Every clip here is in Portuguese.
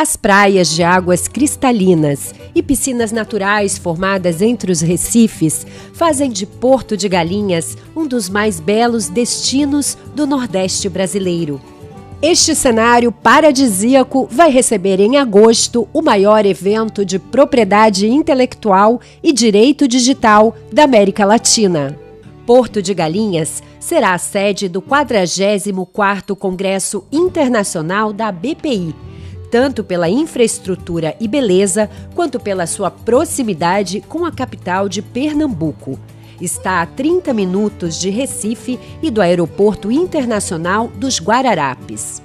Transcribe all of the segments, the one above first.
As praias de águas cristalinas e piscinas naturais formadas entre os recifes fazem de Porto de Galinhas um dos mais belos destinos do Nordeste brasileiro. Este cenário paradisíaco vai receber em agosto o maior evento de propriedade intelectual e direito digital da América Latina. Porto de Galinhas será a sede do 44º Congresso Internacional da BPI, tanto pela infraestrutura e beleza, quanto pela sua proximidade com a capital de Pernambuco. Está a 30 minutos de Recife e do Aeroporto Internacional dos Guararapes.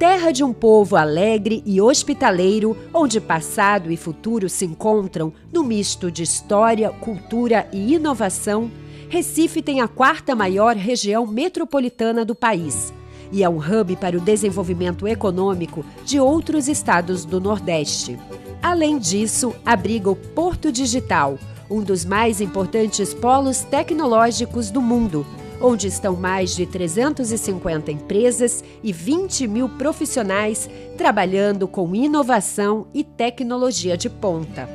Terra de um povo alegre e hospitaleiro, onde passado e futuro se encontram no misto de história, cultura e inovação, Recife tem a 4ª maior região metropolitana do país e é um hub para o desenvolvimento econômico de outros estados do Nordeste. Além disso, abriga o Porto Digital, um dos mais importantes polos tecnológicos do mundo, onde estão mais de 350 empresas e 20 mil profissionais trabalhando com inovação e tecnologia de ponta.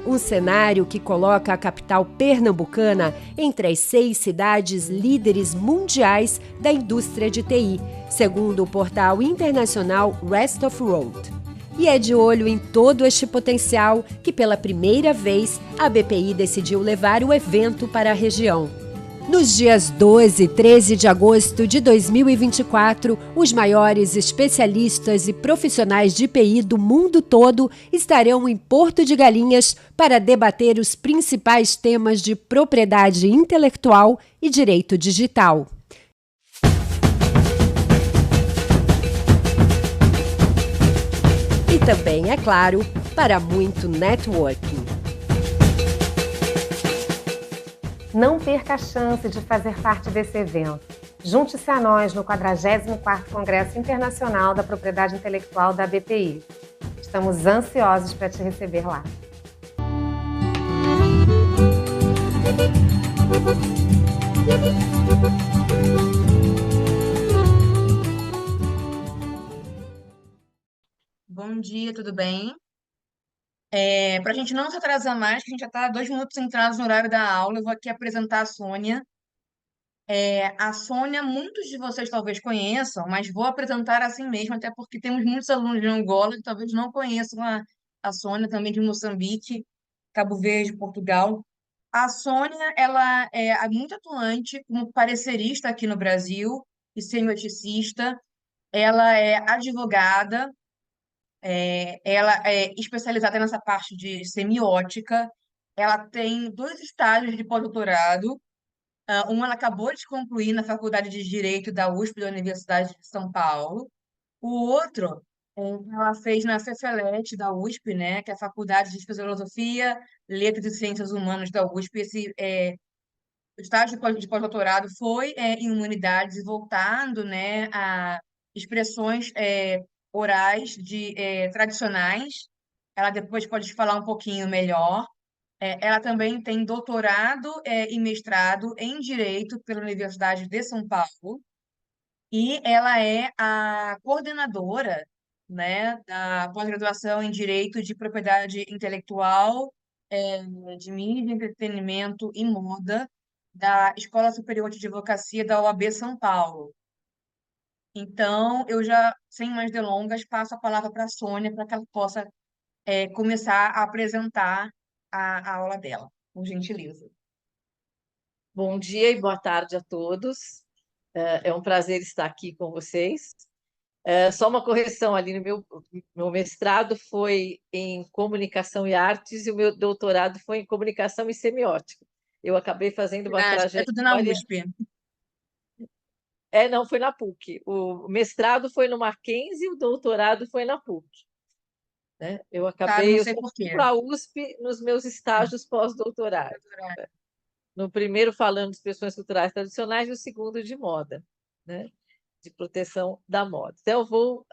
Um cenário que coloca a capital pernambucana entre as 6 cidades líderes mundiais da indústria de TI, segundo o portal internacional Rest of World. E é de olho em todo este potencial que, pela primeira vez, a BPI decidiu levar o evento para a região. Nos dias 12 e 13 de agosto de 2024, os maiores especialistas e profissionais de TI do mundo todo estarão em Porto de Galinhas para debater os principais temas de propriedade intelectual e direito digital. E também, é claro, para muito networking. Não perca a chance de fazer parte desse evento. Junte-se a nós no 44º Congresso Internacional da Propriedade Intelectual da BPI. Estamos ansiosos para te receber lá. Bom dia, tudo bem? Para a gente não se atrasar mais, que a gente já está 2 minutos entrados no horário da aula, eu vou aqui apresentar a Sônia. A Sônia, muitos de vocês talvez conheçam, mas vou apresentar assim mesmo, até porque temos muitos alunos de Angola que talvez não conheçam a Sônia, também de Moçambique, Cabo Verde, Portugal. A Sônia, ela é muito atuante como parecerista aqui no Brasil e semioticista. Ela é advogada. Ela é especializada nessa parte de semiótica. Ela tem 2 estágios de pós-doutorado. Um ela acabou de concluir na Faculdade de Direito da USP, da Universidade de São Paulo. O outro, ela fez na FEFELET da USP, né, que é a Faculdade de Filosofia, Letras e Ciências Humanas da USP. Esse estágio de pós-doutorado foi em humanidades, voltado, né, a expressões orais tradicionais. Ela depois pode te falar um pouquinho melhor. Ela também tem doutorado e mestrado em Direito pela Universidade de São Paulo, e ela é a coordenadora, né, da pós-graduação em Direito de Propriedade Intelectual, de Mídia, Entretenimento e Moda, da Escola Superior de Advocacia da OAB São Paulo. Então, eu já, sem mais delongas, passo a palavra para a Sônia para que ela possa começar a apresentar a aula dela, por gentileza. Bom dia e boa tarde a todos. É um prazer estar aqui com vocês. Só uma correção ali, no meu mestrado foi em Comunicação e Artes e o meu doutorado foi em Comunicação e Semiótica. Eu acabei fazendo uma trajetória... É tudo na USP. Não, foi na PUC. O mestrado foi no Mackenzie e o doutorado foi na PUC. Né? Eu acabei... não sei por quê. para a USP nos meus estágios pós-doutorado. No primeiro falando de expressões culturais tradicionais e o segundo de moda, né? De proteção da moda. Então, eu vou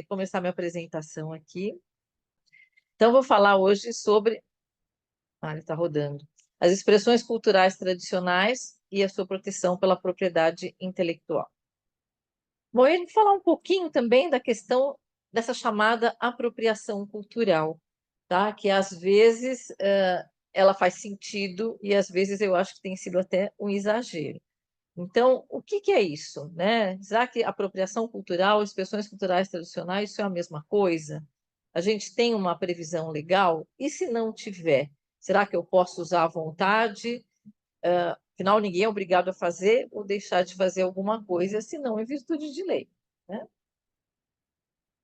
começar minha apresentação aqui. Então, eu vou falar hoje sobre... ele está rodando. As expressões culturais tradicionais e a sua proteção pela propriedade intelectual. Bom, eu vou falar um pouquinho também da questão dessa chamada apropriação cultural, tá? Que às vezes ela faz sentido e às vezes eu acho que tem sido até um exagero. Então, o que é isso, né? Será que apropriação cultural, expressões culturais tradicionais, isso é a mesma coisa? A gente tem uma previsão legal? E se não tiver, será que eu posso usar à vontade? Afinal, ninguém é obrigado a fazer ou deixar de fazer alguma coisa, senão em virtude de lei, né?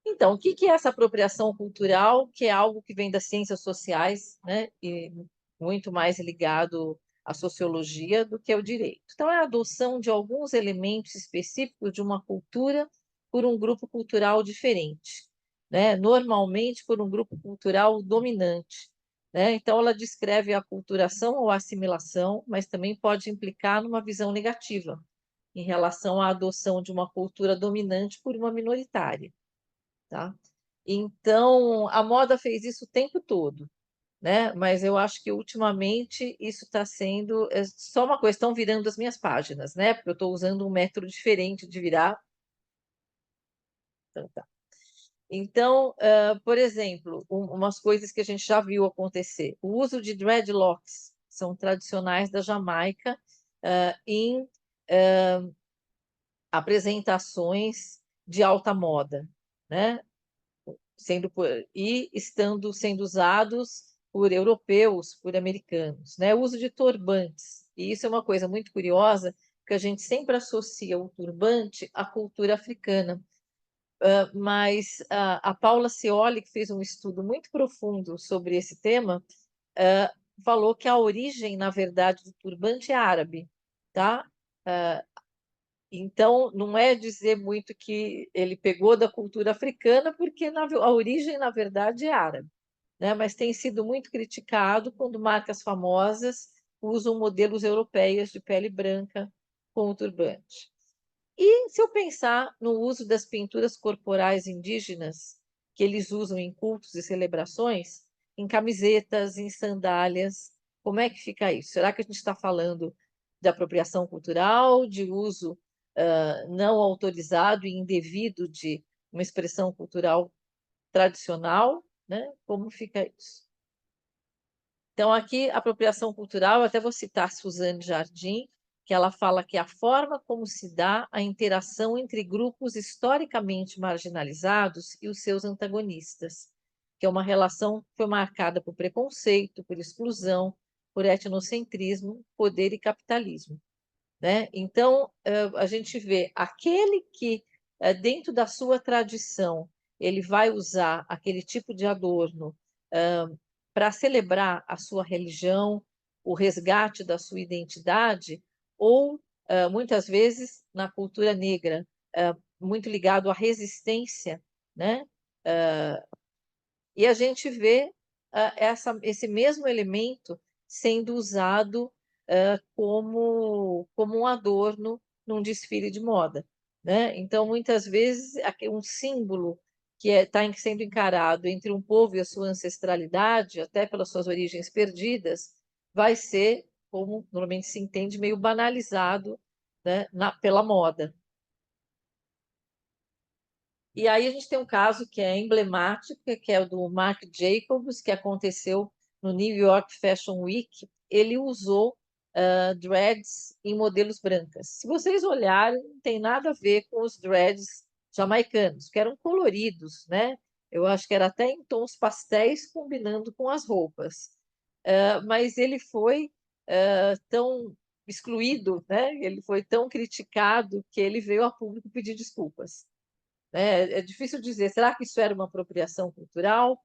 Então, o que é essa apropriação cultural, que é algo que vem das ciências sociais, né, e muito mais ligado à sociologia do que ao direito? Então, é a adoção de alguns elementos específicos de uma cultura por um grupo cultural diferente, né, normalmente por um grupo cultural dominante, né? Então, ela descreve a aculturação ou assimilação, mas também pode implicar numa visão negativa em relação à adoção de uma cultura dominante por uma minoritária. Tá? Então, a moda fez isso o tempo todo, né? Mas eu acho que ultimamente isso está sendo só uma coisa, estão virando as minhas páginas, né? Porque eu estou usando um método diferente de virar. Então, tá. Então, por exemplo, umas coisas que a gente já viu acontecer. O uso de dreadlocks, são tradicionais da Jamaica, em apresentações de alta moda, né? Estando sendo usados por europeus, por americanos, né? O uso de turbantes. E isso é uma coisa muito curiosa, porque a gente sempre associa o turbante à cultura africana. Mas a Paula Scioli, que fez um estudo muito profundo sobre esse tema, falou que a origem, na verdade, do turbante é árabe, tá? Então, não é dizer muito que ele pegou da cultura africana, porque a origem, na verdade, é árabe, né? Mas tem sido muito criticado quando marcas famosas usam modelos europeias de pele branca com o turbante. E se eu pensar no uso das pinturas corporais indígenas, que eles usam em cultos e celebrações, em camisetas, em sandálias, como é que fica isso? Será que a gente está falando de apropriação cultural, de uso não autorizado e indevido de uma expressão cultural tradicional, né? Como fica isso? Então, aqui, apropriação cultural, eu até vou citar Suzane Jardim, que ela fala que a forma como se dá a interação entre grupos historicamente marginalizados e os seus antagonistas, que é uma relação que foi marcada por preconceito, por exclusão, por etnocentrismo, poder e capitalismo, né? Então, a gente vê aquele que, dentro da sua tradição, ele vai usar aquele tipo de adorno para celebrar a sua religião, o resgate da sua identidade, ou, muitas vezes, na cultura negra, muito ligado à resistência, né? E a gente vê esse mesmo elemento sendo usado como um adorno num desfile de moda, né? Então, muitas vezes, um símbolo que está sendo encarado entre um povo e a sua ancestralidade, até pelas suas origens perdidas, vai ser, como normalmente se entende, meio banalizado, né, pela moda. E aí a gente tem um caso que é emblemático, que é o do Marc Jacobs, que aconteceu no New York Fashion Week. Ele usou dreads em modelos brancas. Se vocês olharem, não tem nada a ver com os dreads jamaicanos, que eram coloridos, né? Eu acho que era até em tons pastéis combinando com as roupas. Mas ele foi tão excluído, né? Ele foi tão criticado que ele veio a público pedir desculpas. É difícil dizer, será que isso era uma apropriação cultural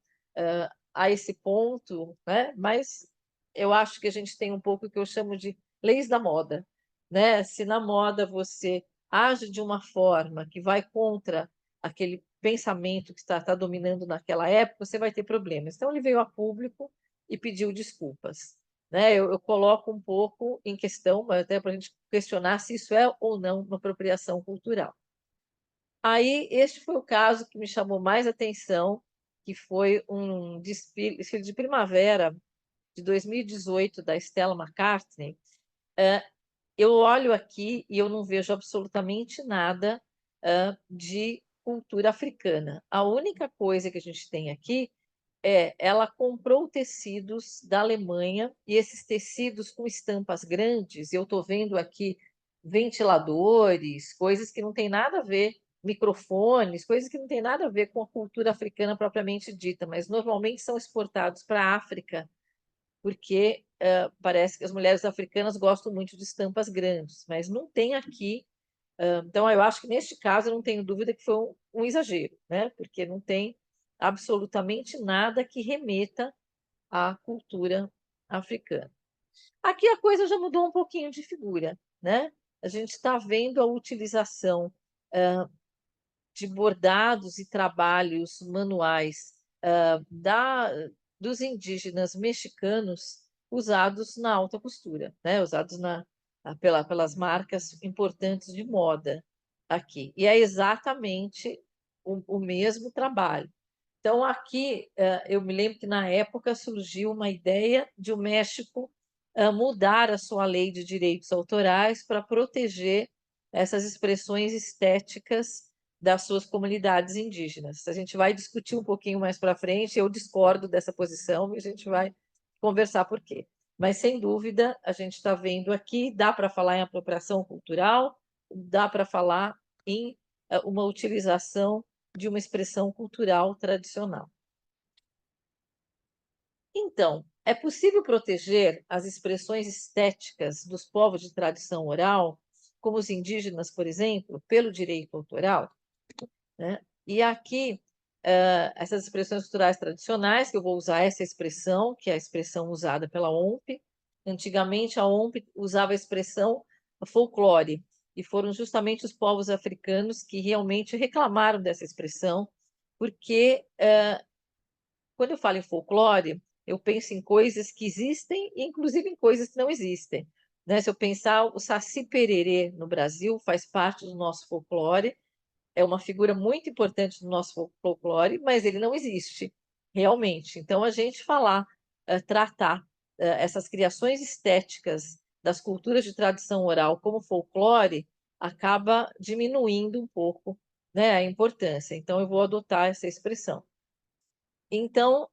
a esse ponto, né? Mas eu acho que a gente tem um pouco o que eu chamo de leis da moda, né? Se na moda você age de uma forma que vai contra aquele pensamento que está dominando naquela época, você vai ter problemas. Então ele veio a público e pediu desculpas, né? Eu coloco um pouco em questão, até para a gente questionar se isso é ou não uma apropriação cultural. Aí, este foi o caso que me chamou mais atenção, que foi um desfile de primavera de 2018 da Stella McCartney. Eu olho aqui e eu não vejo absolutamente nada de cultura africana. A única coisa que a gente tem aqui ela comprou tecidos da Alemanha, e esses tecidos com estampas grandes, eu estou vendo aqui ventiladores, coisas que não tem nada a ver, microfones, coisas que não tem nada a ver com a cultura africana propriamente dita, mas normalmente são exportados para a África, porque parece que as mulheres africanas gostam muito de estampas grandes, mas não tem aqui. Então, eu acho que neste caso eu não tenho dúvida que foi um exagero, né? Porque não tem absolutamente nada que remeta à cultura africana. Aqui a coisa já mudou um pouquinho de figura, né? A gente está vendo a utilização de bordados e trabalhos manuais dos indígenas mexicanos usados na alta costura, né? Usados pelas marcas importantes de moda aqui. E é exatamente o mesmo trabalho. Então, aqui, eu me lembro que, na época, surgiu uma ideia de o México mudar a sua lei de direitos autorais para proteger essas expressões estéticas das suas comunidades indígenas. A gente vai discutir um pouquinho mais para frente, eu discordo dessa posição e a gente vai conversar por quê. Mas, sem dúvida, a gente está vendo aqui, dá para falar em apropriação cultural, dá para falar em uma utilização de uma expressão cultural tradicional. Então, é possível proteger as expressões estéticas dos povos de tradição oral, como os indígenas, por exemplo, pelo direito autoral? Né? E aqui, essas expressões culturais tradicionais, que eu vou usar essa expressão, que é a expressão usada pela OMP. Antigamente, a OMP usava a expressão folclore, e foram justamente os povos africanos que realmente reclamaram dessa expressão, porque quando eu falo em folclore, eu penso em coisas que existem, e inclusive em coisas que não existem. Né? Se eu pensar, o Saci Pererê no Brasil faz parte do nosso folclore, é uma figura muito importante do nosso folclore, mas ele não existe realmente. Então, a gente tratar essas criações estéticas das culturas de tradição oral como folclore, acaba diminuindo um pouco, né, a importância. Então, eu vou adotar essa expressão. Então,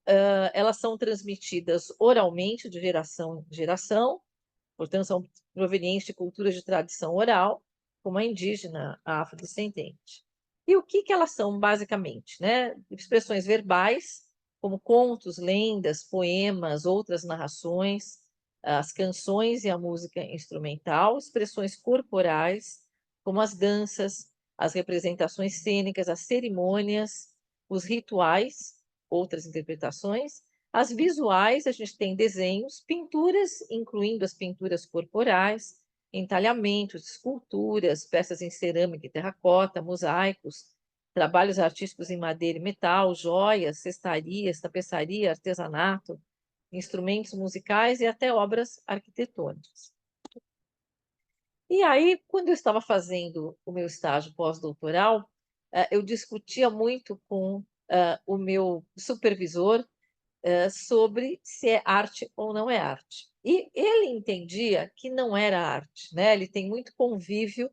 elas são transmitidas oralmente de geração em geração, portanto, são provenientes de culturas de tradição oral, como a indígena, a afrodescendente. E o que elas são, basicamente? Né? Expressões verbais, como contos, lendas, poemas, outras narrações, as canções e a música instrumental, expressões corporais, como as danças, as representações cênicas, as cerimônias, os rituais, outras interpretações. As visuais, a gente tem desenhos, pinturas, incluindo as pinturas corporais, entalhamentos, esculturas, peças em cerâmica e terracota, mosaicos, trabalhos artísticos em madeira e metal, joias, cestarias, tapeçaria, artesanato, instrumentos musicais e até obras arquitetônicas. E aí, quando eu estava fazendo o meu estágio pós-doutoral, eu discutia muito com o meu supervisor sobre se é arte ou não é arte. E ele entendia que não era arte, né? Ele tem muito convívio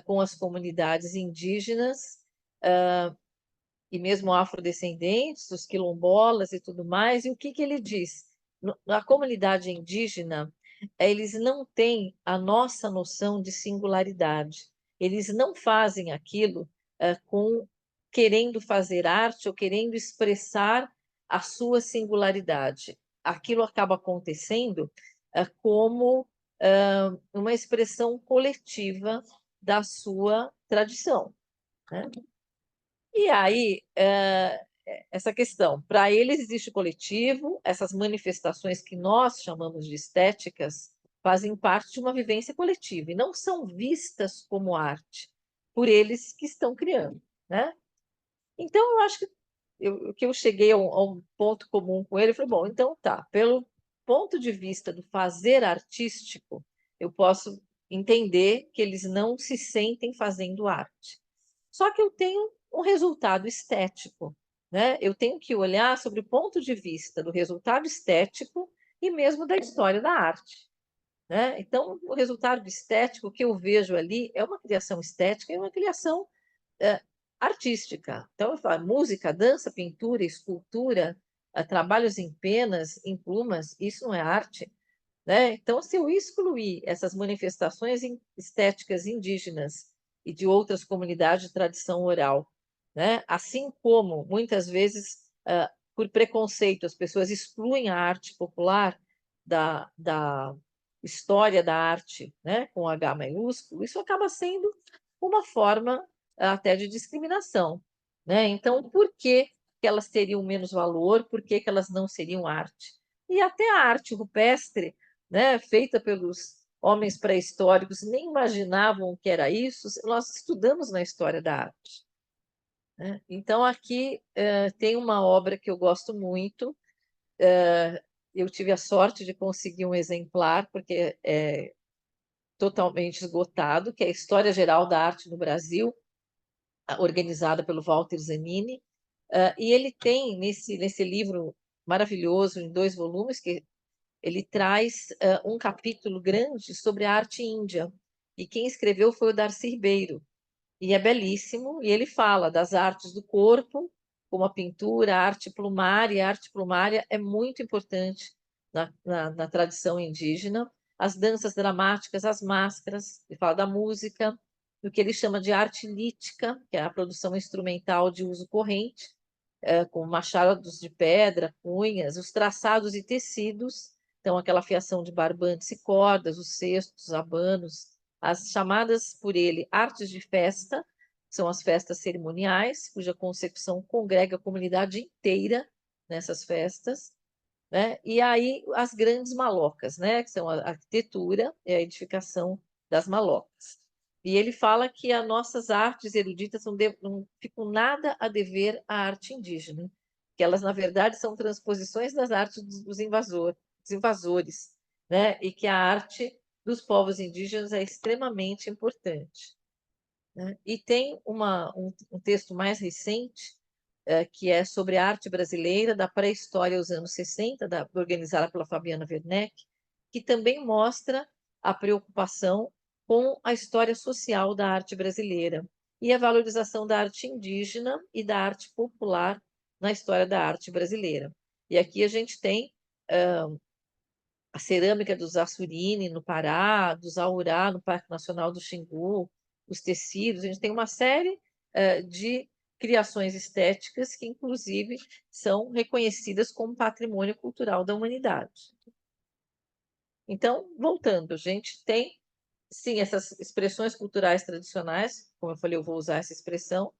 com as comunidades indígenas e mesmo afrodescendentes, os quilombolas e tudo mais. E o que ele diz? Na comunidade indígena, eles não têm a nossa noção de singularidade. Eles não fazem aquilo querendo fazer arte ou querendo expressar a sua singularidade. Aquilo acaba acontecendo como uma expressão coletiva da sua tradição. Né? E aí, essa questão, para eles existe o coletivo, essas manifestações que nós chamamos de estéticas fazem parte de uma vivência coletiva e não são vistas como arte por eles que estão criando. Né? Então, eu acho que eu cheguei a um ponto comum com ele, eu falei, bom, então tá, pelo ponto de vista do fazer artístico, eu posso entender que eles não se sentem fazendo arte. Só que eu tenho um resultado estético, né? Eu tenho que olhar sobre o ponto de vista do resultado estético e mesmo da história da arte. Né? Então, o resultado estético que eu vejo ali é uma criação estética, é uma criação artística. Então, eu falo, música, dança, pintura, escultura, trabalhos em penas, em plumas, isso não é arte, né? Então, se eu excluir essas manifestações estéticas indígenas e de outras comunidades de tradição oral, né? Assim como muitas vezes, por preconceito, as pessoas excluem a arte popular da história da arte, né? Com H maiúsculo, isso acaba sendo uma forma até de discriminação, né? Então, por que elas teriam menos valor? Por que elas não seriam arte? E até a arte rupestre, né, feita pelos homens pré-históricos, nem imaginavam que era isso, nós estudamos na história da arte, né? Então, aqui tem uma obra que eu gosto muito, eu tive a sorte de conseguir um exemplar, porque é totalmente esgotado, que é a História Geral da Arte no Brasil, organizada pelo Walter Zanini, e ele tem, nesse livro maravilhoso, em 2 volumes, que ele traz um capítulo grande sobre a arte índia. E quem escreveu foi o Darcy Ribeiro. E é belíssimo. E ele fala das artes do corpo, como a pintura, a arte plumária. A arte plumária é muito importante na tradição indígena. As danças dramáticas, as máscaras. Ele fala da música, do que ele chama de arte lítica, que é a produção instrumental de uso corrente, com machados de pedra, cunhas, os traçados e tecidos, então aquela fiação de barbantes e cordas, os cestos, abanos, as chamadas por ele artes de festa, são as festas cerimoniais, cuja concepção congrega a comunidade inteira nessas festas, né? E aí as grandes malocas, né? Que são a arquitetura e a edificação das malocas. E ele fala que as nossas artes eruditas não ficam nada a dever à arte indígena, que elas, na verdade, são transposições das artes dos invasores, né? E que a arte dos povos indígenas é extremamente importante, né? E tem um texto mais recente, que é sobre a arte brasileira, da pré-história aos anos 60, organizada pela Fabiana Werneck, que também mostra a preocupação com a história social da arte brasileira e a valorização da arte indígena e da arte popular na história da arte brasileira. E aqui a gente tem a cerâmica dos Assurini, no Pará, dos Aurá, no Parque Nacional do Xingu, os tecidos, a gente tem uma série de criações estéticas que, inclusive, são reconhecidas como patrimônio cultural da humanidade. Então, voltando, a gente tem, sim, essas expressões culturais tradicionais, como eu falei, eu vou usar essa expressão,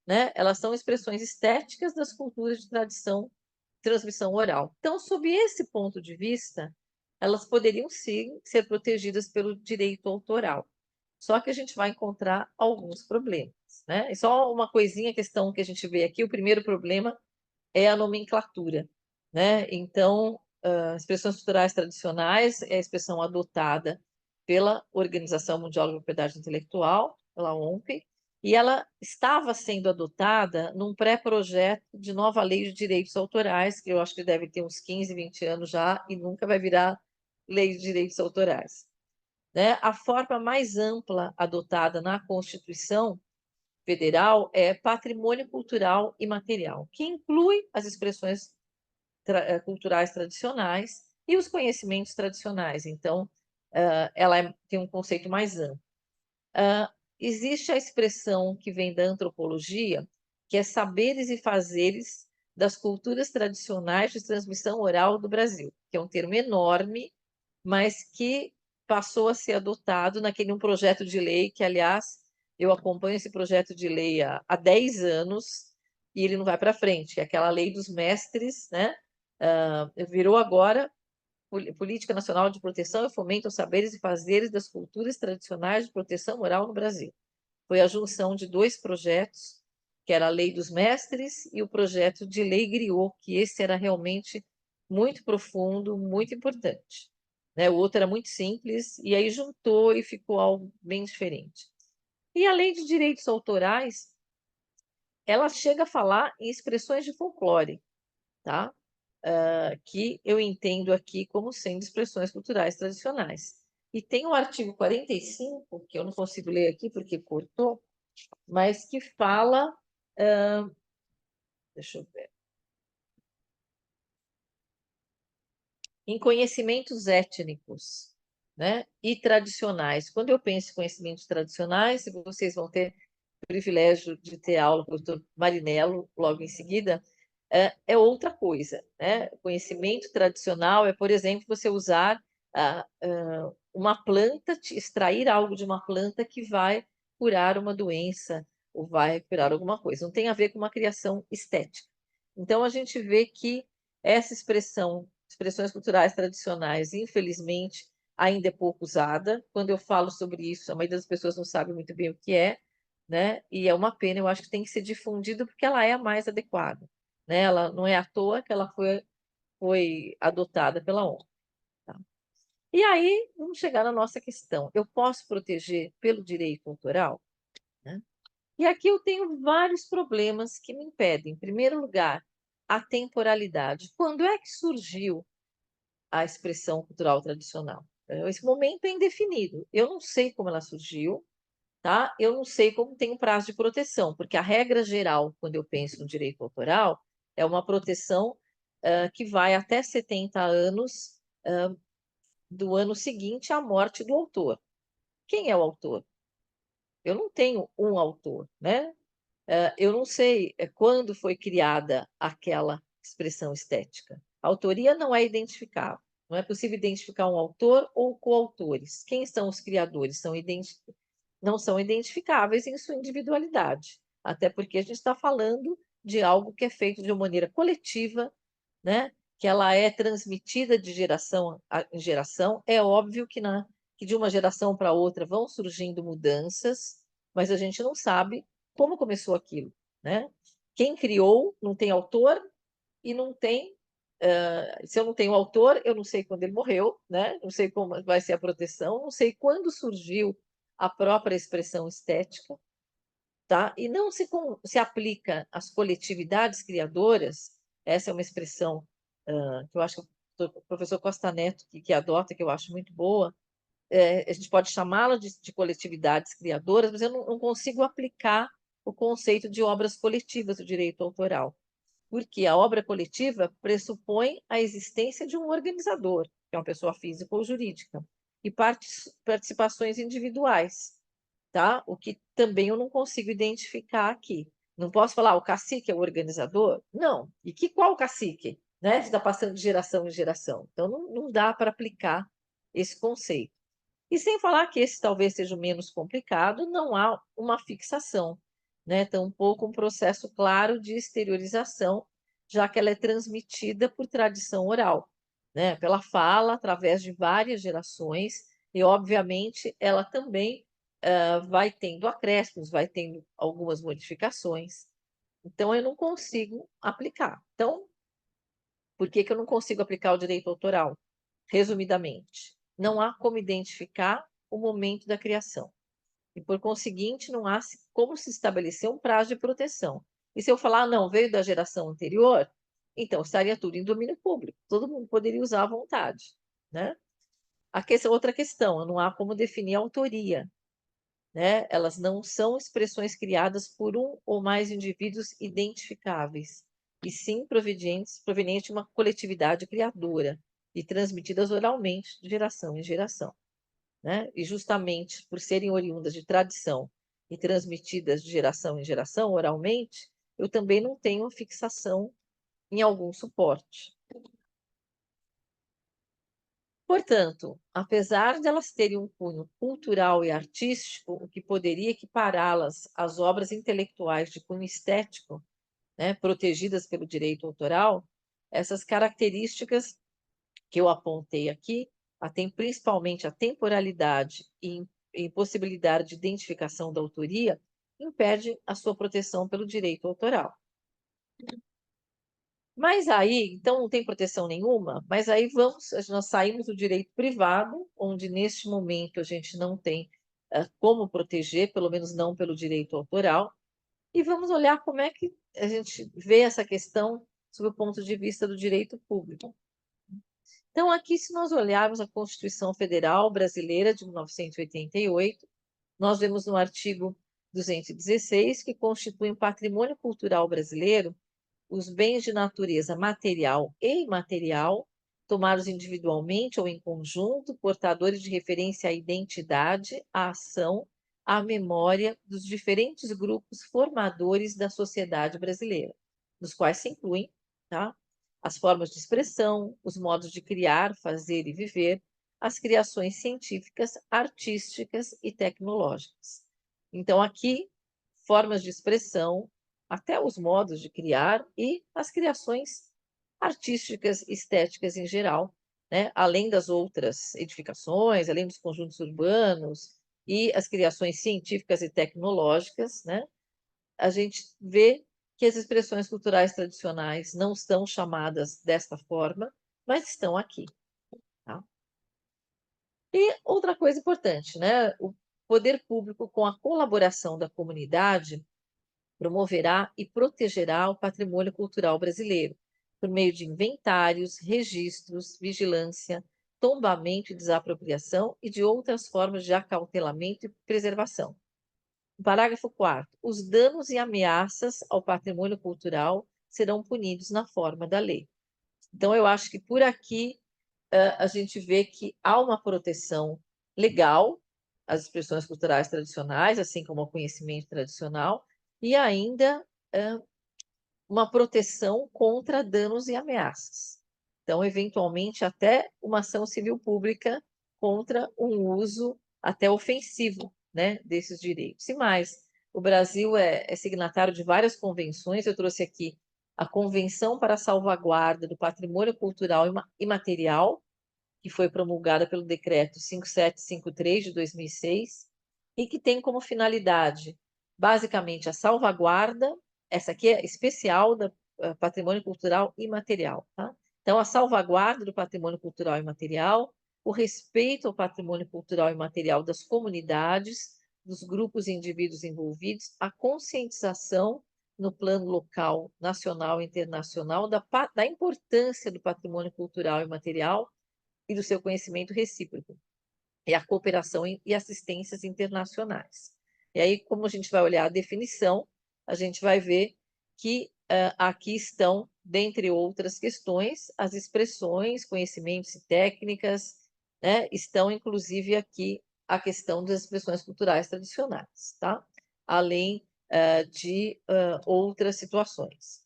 né? Elas são expressões estéticas das culturas de tradição, transmissão oral. Então, sob esse ponto de vista, elas poderiam sim ser protegidas pelo direito autoral. Só que a gente vai encontrar alguns problemas, né? E só uma coisinha, questão que a gente vê aqui, o primeiro problema é a nomenclatura, né? Então, expressões culturais tradicionais é a expressão adotada pela Organização Mundial da Propriedade Intelectual, pela OMP, e ela estava sendo adotada num pré-projeto de nova lei de direitos autorais, que eu acho que deve ter uns 15, 20 anos já, e nunca vai virar lei de direitos autorais, né? A forma mais ampla adotada na Constituição Federal é patrimônio cultural e material, que inclui as expressões culturais tradicionais e os conhecimentos tradicionais. Então, ela tem um conceito mais amplo. Existe a expressão que vem da antropologia, que é saberes e fazeres das culturas tradicionais de transmissão oral do Brasil, que é um termo enorme, mas que passou a ser adotado naquele um projeto de lei que, aliás, eu acompanho esse projeto de lei há 10 anos e ele não vai para frente. É aquela lei dos mestres, né? Virou agora Política Nacional de Proteção e Fomento aos Saberes e Fazeres das Culturas Tradicionais de Proteção Oral no Brasil. Foi a junção de 2 projetos, que era a Lei dos Mestres e o projeto de Lei Griot, que esse era realmente muito profundo, muito importante, né? O outro era muito simples, e aí juntou e ficou algo bem diferente. E a Lei de Direitos Autorais, ela chega a falar em expressões de folclore, tá? Que eu entendo aqui como sendo expressões culturais tradicionais. E tem o artigo 45, que eu não consigo ler aqui porque cortou, mas que fala Deixa eu ver. Em conhecimentos étnicos, né, e tradicionais. Quando eu penso em conhecimentos tradicionais, vocês vão ter o privilégio de ter aula com o doutor Marinello logo em seguida, é outra coisa, né? Conhecimento tradicional é, por exemplo, você usar uma planta, extrair algo de uma planta que vai curar uma doença ou vai curar alguma coisa. Não tem a ver com uma criação estética. Então, a gente vê que essa expressões culturais tradicionais, infelizmente, ainda é pouco usada. Quando eu falo sobre isso, a maioria das pessoas não sabe muito bem o que é, né? E é uma pena, eu acho que tem que ser difundido porque ela é a mais adequada, né? Ela não é à toa que ela foi adotada pela ONU. Tá? E aí, vamos chegar na nossa questão. Eu posso proteger pelo direito autoral? Né? E aqui eu tenho vários problemas que me impedem. Em primeiro lugar, a temporalidade. Quando é que surgiu a expressão cultural tradicional? Esse momento é indefinido. Eu não sei como ela surgiu, tá? Eu não sei como tem um prazo de proteção, porque a regra geral, quando eu penso no direito autoral, é uma proteção que vai até 70 anos do ano seguinte à morte do autor. Quem é o autor? Eu não tenho um autor, né? Eu não sei quando foi criada aquela expressão estética. A autoria não é identificável. Não é possível identificar um autor ou coautores. Quem são os criadores? Não são identificáveis em sua individualidade. Até porque a gente está falando de algo que é feito de uma maneira coletiva, né? Que ela é transmitida de geração em geração. É óbvio que de uma geração para outra vão surgindo mudanças, mas a gente não sabe como começou aquilo, né? Quem criou não tem autor e não tem. Se eu não tenho autor, eu não sei quando ele morreu, né? Não sei como vai ser a proteção, não sei quando surgiu a própria expressão estética, tá? E não se aplica às coletividades criadoras. Essa é uma expressão que eu acho que o professor Costa Neto que adota, que eu acho muito boa. A gente pode chamá-la de coletividades criadoras, mas eu não consigo aplicar o conceito de obras coletivas do direito autoral, porque a obra coletiva pressupõe a existência de um organizador, que é uma pessoa física ou jurídica, e participações individuais, tá? O que também eu não consigo identificar aqui. Não posso falar, o cacique é o organizador? Não. E qual cacique? Né? Está passando de geração em geração. Então, não dá para aplicar esse conceito. E sem falar que esse talvez seja o menos complicado, não há uma fixação, né? Tampouco um processo claro de exteriorização, já que ela é transmitida por tradição oral, né? Pela fala, através de várias gerações, e obviamente ela também vai tendo acréscimos, vai tendo algumas modificações. Então, eu não consigo aplicar. Então, por que eu não consigo aplicar o direito autoral? Resumidamente, não há como identificar o momento da criação. E, por conseguinte, não há como se estabelecer um prazo de proteção. E se eu falar, não, veio da geração anterior, então estaria tudo em domínio público. Todo mundo poderia usar à vontade, né? Outra questão, não há como definir a autoria, né? Elas não são expressões criadas por um ou mais indivíduos identificáveis, e sim provenientes de uma coletividade criadora e transmitidas oralmente de geração em geração, né? E justamente por serem oriundas de tradição e transmitidas de geração em geração oralmente, eu também não tenho fixação em algum suporte. Portanto, apesar de elas terem um cunho cultural e artístico, o que poderia equipará-las às obras intelectuais de cunho estético, né, protegidas pelo direito autoral, essas características que eu apontei aqui, têm principalmente a temporalidade e impossibilidade de identificação da autoria, impede a sua proteção pelo direito autoral. Mas aí, então, não tem proteção nenhuma, mas aí nós saímos do direito privado, onde neste momento a gente não tem como proteger, pelo menos não pelo direito autoral, e vamos olhar como é que a gente vê essa questão sob o ponto de vista do direito público. Então, aqui, se nós olharmos a Constituição Federal Brasileira de 1988, nós vemos no artigo 216, que constituem patrimônio cultural brasileiro os bens de natureza material e imaterial, tomados individualmente ou em conjunto, portadores de referência à identidade, à ação, à memória dos diferentes grupos formadores da sociedade brasileira, nos quais se incluem, tá, as formas de expressão, os modos de criar, fazer e viver, as criações científicas, artísticas e tecnológicas. Então, aqui, formas de expressão, até os modos de criar e as criações artísticas, estéticas em geral, né? Além das outras edificações, além dos conjuntos urbanos e as criações científicas e tecnológicas, né? A gente vê que as expressões culturais tradicionais não são chamadas desta forma, mas estão aqui. Tá? E outra coisa importante, né? O poder público, com a colaboração da comunidade, promoverá e protegerá o patrimônio cultural brasileiro, por meio de inventários, registros, vigilância, tombamento e desapropriação e de outras formas de acautelamento e preservação. Parágrafo 4º. Os danos e ameaças ao patrimônio cultural serão punidos na forma da lei. Então, eu acho que por aqui a gente vê que há uma proteção legal às expressões culturais tradicionais, assim como ao conhecimento tradicional, e ainda uma proteção contra danos e ameaças. Então, eventualmente, até uma ação civil pública contra um uso até ofensivo, né, desses direitos. E mais, o Brasil é signatário de várias convenções, eu trouxe aqui a Convenção para a Salvaguarda do Patrimônio Cultural Imaterial, que foi promulgada pelo Decreto 5753 de 2006, e que tem como finalidade, basicamente, a salvaguarda, essa aqui é especial do patrimônio cultural imaterial, tá? Então, a salvaguarda do patrimônio cultural imaterial, o respeito ao patrimônio cultural imaterial das comunidades, dos grupos e indivíduos envolvidos, a conscientização no plano local, nacional e internacional da importância do patrimônio cultural imaterial e do seu conhecimento recíproco, e a cooperação e assistências internacionais. E aí, como a gente vai olhar a definição, a gente vai ver que aqui estão, dentre outras questões, as expressões, conhecimentos e técnicas, né? Estão, inclusive, aqui a questão das expressões culturais tradicionais, tá? Além de outras situações.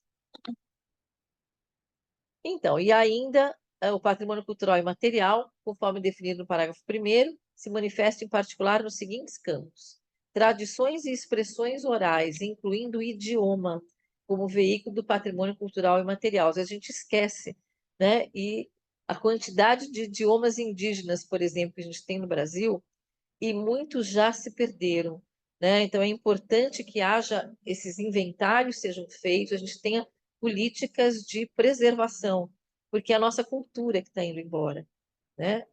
Então, e ainda o patrimônio cultural imaterial, conforme definido no parágrafo 1º, se manifesta em particular nos seguintes campos: tradições e expressões orais, incluindo o idioma, como veículo do patrimônio cultural imaterial. Às vezes a gente esquece, né? E a quantidade de idiomas indígenas, por exemplo, que a gente tem no Brasil, e muitos já se perderam, né? Então é importante que haja esses inventários sejam feitos, a gente tenha políticas de preservação, porque é a nossa cultura que está indo embora, né?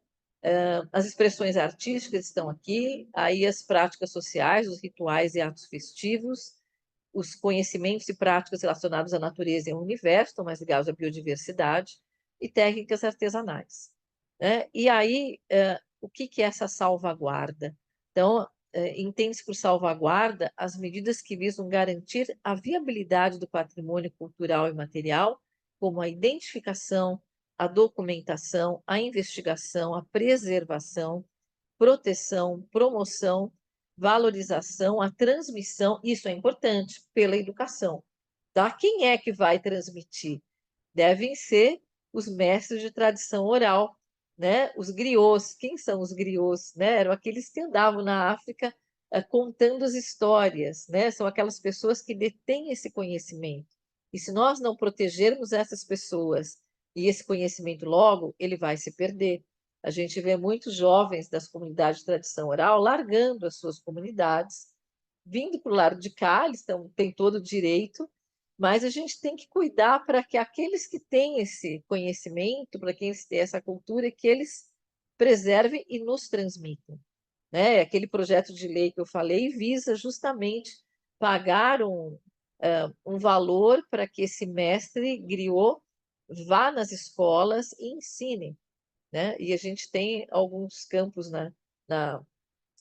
As expressões artísticas estão aqui, aí as práticas sociais, os rituais e atos festivos, os conhecimentos e práticas relacionados à natureza e ao universo, estão mais ligados à biodiversidade, e técnicas artesanais, né? E aí, o que é essa salvaguarda? Então, entende-se por salvaguarda as medidas que visam garantir a viabilidade do patrimônio cultural e material, como a identificação, a documentação, a investigação, a preservação, proteção, promoção, valorização, a transmissão, isso é importante, pela educação. Tá? Quem é que vai transmitir? Devem ser os mestres de tradição oral, né? Os griots. Quem são os griots? Né? Eram aqueles que andavam na África contando as histórias, né? São aquelas pessoas que detêm esse conhecimento. E se nós não protegermos essas pessoas e esse conhecimento logo, ele vai se perder. A gente vê muitos jovens das comunidades de tradição oral largando as suas comunidades, vindo para o lado de cá, eles têm todo o direito, mas a gente tem que cuidar para que aqueles que têm esse conhecimento, para quem tem essa cultura, que eles preservem e nos transmitam. Né? Aquele projeto de lei que eu falei visa justamente pagar um valor para que esse mestre griot vá nas escolas e ensine. Né? E a gente tem alguns campos na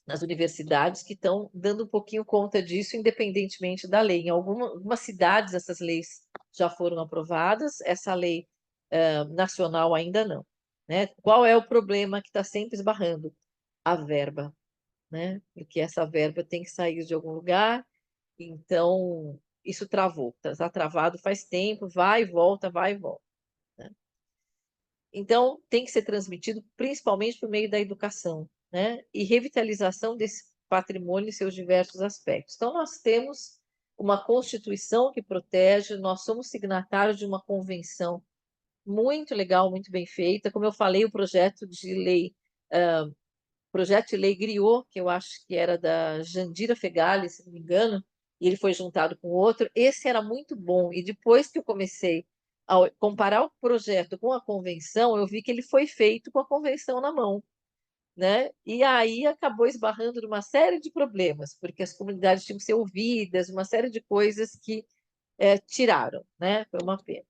nas universidades que estão dando um pouquinho conta disso, independentemente da lei. Em algumas cidades, essas leis já foram aprovadas, essa lei nacional ainda não. Né? Qual é o problema que está sempre esbarrando? A verba, né? Porque essa verba tem que sair de algum lugar, então isso travou, está travado faz tempo, vai e volta, vai e volta. Né? Então, tem que ser transmitido principalmente por meio da educação, né? E revitalização desse patrimônio em seus diversos aspectos. Então, nós temos uma Constituição que protege, nós somos signatários de uma convenção muito legal, muito bem feita. Como eu falei, o projeto de lei Griot, que eu acho que era da Jandira Fegali, se não me engano, e ele foi juntado com outro. Esse era muito bom. E depois que eu comecei a comparar o projeto com a convenção, eu vi que ele foi feito com a convenção na mão, né? E aí acabou esbarrando numa série de problemas, porque as comunidades tinham que ser ouvidas, uma série de coisas que tiraram, né? Foi uma pena.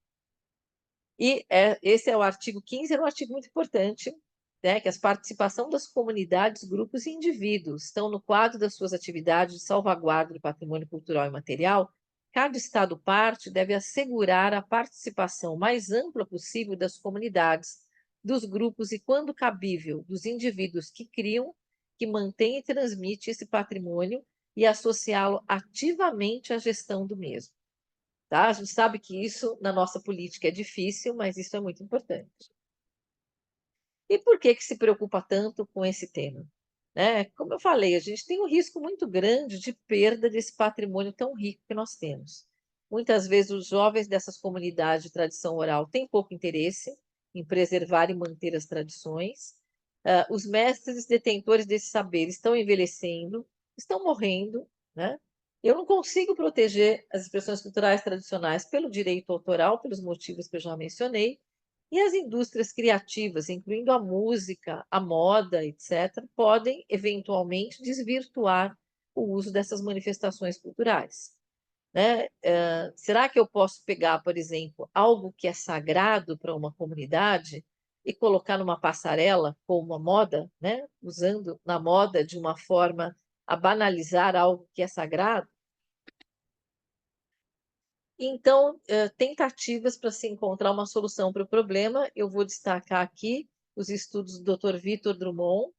E esse é o artigo 15, era um artigo muito importante, né, que a participação das comunidades, grupos e indivíduos estão no quadro das suas atividades de salvaguarda do patrimônio cultural e material. Cada Estado-parte deve assegurar a participação mais ampla possível das comunidades, dos grupos e, quando cabível, dos indivíduos que criam, que mantêm e transmitem esse patrimônio e associá-lo ativamente à gestão do mesmo. Tá? A gente sabe que isso na nossa política é difícil, mas isso é muito importante. E por que se preocupa tanto com esse tema? Né? Como eu falei, a gente tem um risco muito grande de perda desse patrimônio tão rico que nós temos. Muitas vezes os jovens dessas comunidades de tradição oral têm pouco interesse em preservar e manter as tradições. Os mestres e detentores desse saber estão envelhecendo, estão morrendo, né? Eu não consigo proteger as expressões culturais tradicionais pelo direito autoral, pelos motivos que eu já mencionei, e as indústrias criativas, incluindo a música, a moda, etc., podem eventualmente desvirtuar o uso dessas manifestações culturais. Né? Será que eu posso pegar, por exemplo, algo que é sagrado para uma comunidade e colocar numa passarela como uma moda, né? Usando na moda de uma forma a banalizar algo que é sagrado? Então, tentativas para se encontrar uma solução para o problema, eu vou destacar aqui os estudos do Dr. Victor Drummond,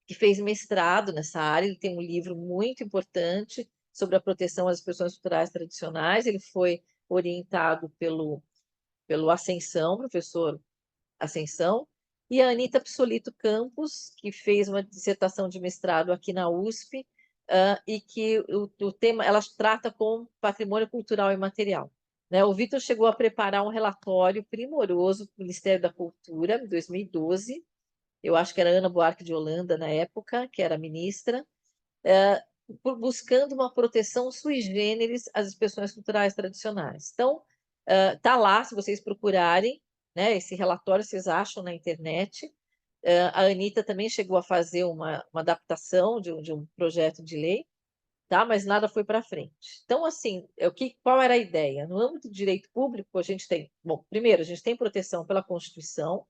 que fez mestrado nessa área. Ele tem um livro muito importante sobre a proteção às expressões culturais tradicionais. Ele foi orientado pelo Ascensão, professor Ascensão, e a Anita Psolito Campos, que fez uma dissertação de mestrado aqui na USP, e que o tema ela trata com patrimônio cultural e material. Né? O Vitor chegou a preparar um relatório primoroso para o Ministério da Cultura, em 2012. Eu acho que era Ana Buarque de Holanda, na época, que era ministra, buscando uma proteção sui generis às expressões culturais tradicionais. Então, está lá, se vocês procurarem, né, esse relatório vocês acham na internet. A Anita também chegou a fazer uma adaptação de um projeto de lei, tá? Mas nada foi para frente. Então, assim, qual era a ideia? No âmbito do direito público, a gente tem, bom, primeiro, a gente tem proteção pela Constituição,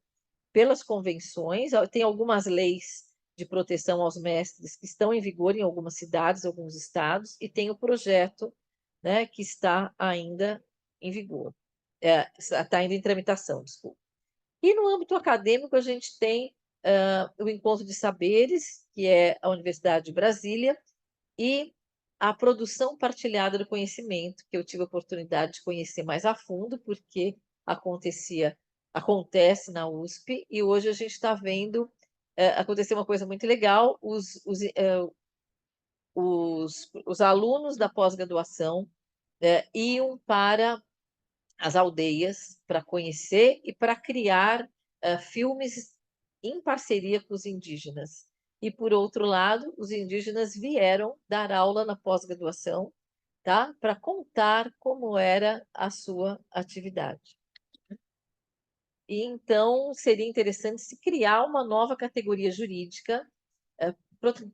pelas convenções, tem algumas leis de proteção aos mestres que estão em vigor em algumas cidades, alguns estados, e tem o projeto, né, que está ainda em vigor, está ainda em tramitação, desculpa. E no âmbito acadêmico, a gente tem o Encontro de Saberes, que é a Universidade de Brasília, e a produção partilhada do conhecimento, que eu tive a oportunidade de conhecer mais a fundo, porque acontece na USP, e hoje a gente está vendo acontecer uma coisa muito legal: os alunos da pós-graduação iam para as aldeias para conhecer e para criar filmes em parceria com os indígenas. E, por outro lado, os indígenas vieram dar aula na pós-graduação, tá? Para contar como era a sua atividade. E, então, seria interessante se criar uma nova categoria jurídica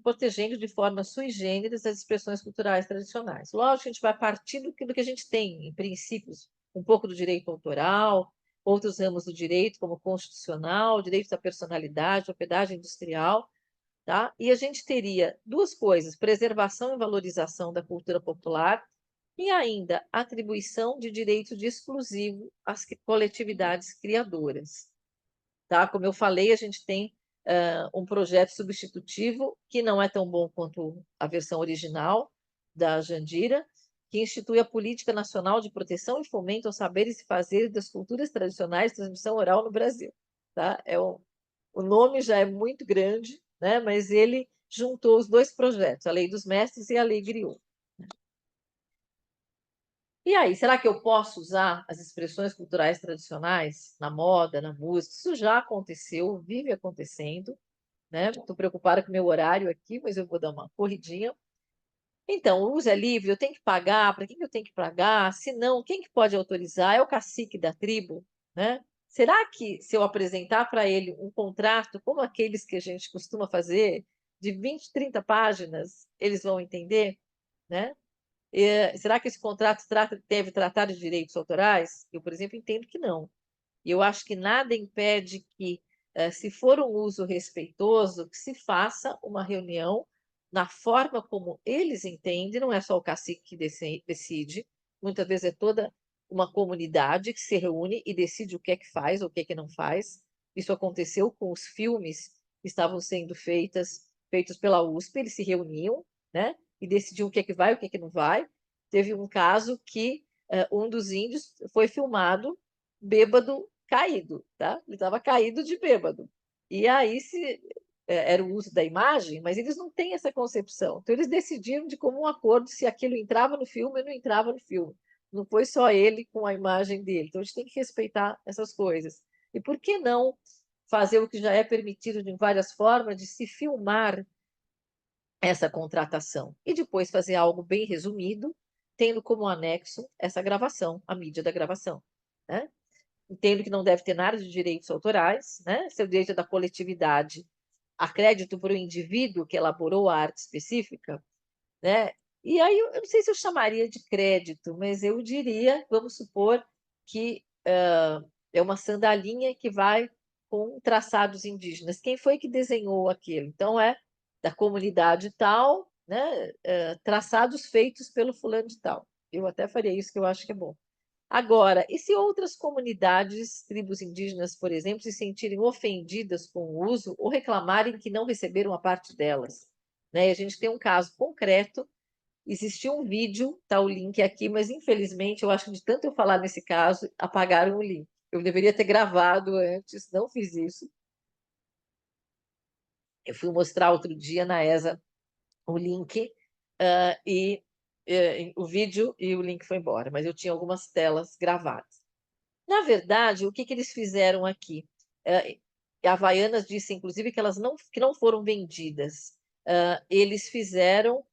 protegendo de forma sui generis as expressões culturais tradicionais. Lógico, a gente vai partir do que a gente tem, em princípios, um pouco do direito autoral, outros ramos do direito, como constitucional, direito da personalidade, propriedade industrial, tá? E a gente teria duas coisas: preservação e valorização da cultura popular e ainda atribuição de direito de exclusivo às coletividades criadoras, tá? Como eu falei, a gente tem um projeto substitutivo que não é tão bom quanto a versão original da Jandira, que institui a Política Nacional de Proteção e Fomento aos Saberes e Fazeres das Culturas Tradicionais de Transmissão Oral no Brasil, tá? O nome já é muito grande, né? Mas ele juntou os dois projetos, a Lei dos Mestres e a Lei Griot. E aí, será que eu posso usar as expressões culturais tradicionais na moda, na música? Isso já aconteceu, vive acontecendo, né? Estou preocupada com o meu horário aqui, mas eu vou dar uma corridinha. Então, o uso é livre, eu tenho que pagar, para quem que eu tenho que pagar? Se não, quem que pode autorizar? É o cacique da tribo, né? Será que se eu apresentar para ele um contrato como aqueles que a gente costuma fazer, de 20, 30 páginas, eles vão entender, né? Será que esse contrato deve tratar de direitos autorais? Eu, por exemplo, entendo que não. E eu acho que nada impede que, se for um uso respeitoso, que se faça uma reunião na forma como eles entendem, não é só o cacique que decide, muitas vezes é toda uma comunidade que se reúne e decide o que é que faz ou o que é que não faz. Isso aconteceu com os filmes que estavam sendo feitos pela USP, eles se reuniam, né, e decidiam o que é que vai, o que é que não vai. Teve um caso que um dos índios foi filmado bêbado caído, tá? Ele estava caído de bêbado. E aí era o uso da imagem, mas eles não têm essa concepção. Então eles decidiram de comum acordo se aquilo entrava no filme ou não entrava no filme. Não foi só ele com a imagem dele. Então a gente tem que respeitar essas coisas. E por que não fazer o que já é permitido de várias formas, de se filmar essa contratação e depois fazer algo bem resumido, tendo como anexo essa gravação, a mídia da gravação, né? Entendo que não deve ter nada de direitos autorais, né? Seu direito é da coletividade, a crédito para o indivíduo que elaborou a arte específica, né? E aí eu não sei se eu chamaria de crédito, mas eu diria, vamos supor que é uma sandalinha que vai com traçados indígenas. Quem foi que desenhou aquilo? Então é da comunidade tal, né? Traçados feitos pelo fulano de tal. Eu até faria isso, que eu acho que é bom. Agora, e se outras comunidades, tribos indígenas, por exemplo, se sentirem ofendidas com o uso ou reclamarem que não receberam a parte delas? Né? A gente tem um caso concreto, existiu um vídeo, está o link aqui, mas infelizmente eu acho que de tanto eu falar nesse caso, apagaram o link. Eu deveria ter gravado antes, não fiz isso. Eu fui mostrar outro dia na ESA o link e o vídeo e o link foi embora, mas eu tinha algumas telas gravadas. Na verdade, o que eles fizeram aqui? A Havaianas disse, inclusive, que elas que não foram vendidas. Eles fizeram...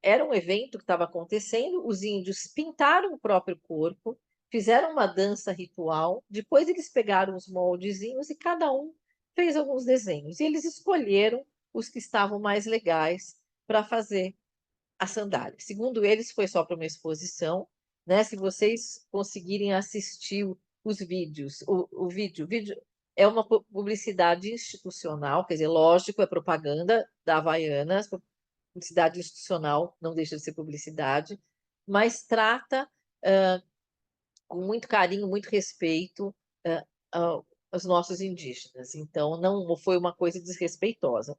Era um evento que estava acontecendo, os índios pintaram o próprio corpo, fizeram uma dança ritual, depois eles pegaram os moldezinhos e cada um fez alguns desenhos. E eles escolheram os que estavam mais legais para fazer a sandália. Segundo eles, foi só para uma exposição, né? Se vocês conseguirem assistir os vídeos, o vídeo é uma publicidade institucional, quer dizer, lógico, é propaganda da Havaianas, publicidade institucional, não deixa de ser publicidade, mas trata com muito carinho, muito respeito os nossos indígenas. Então, não foi uma coisa desrespeitosa.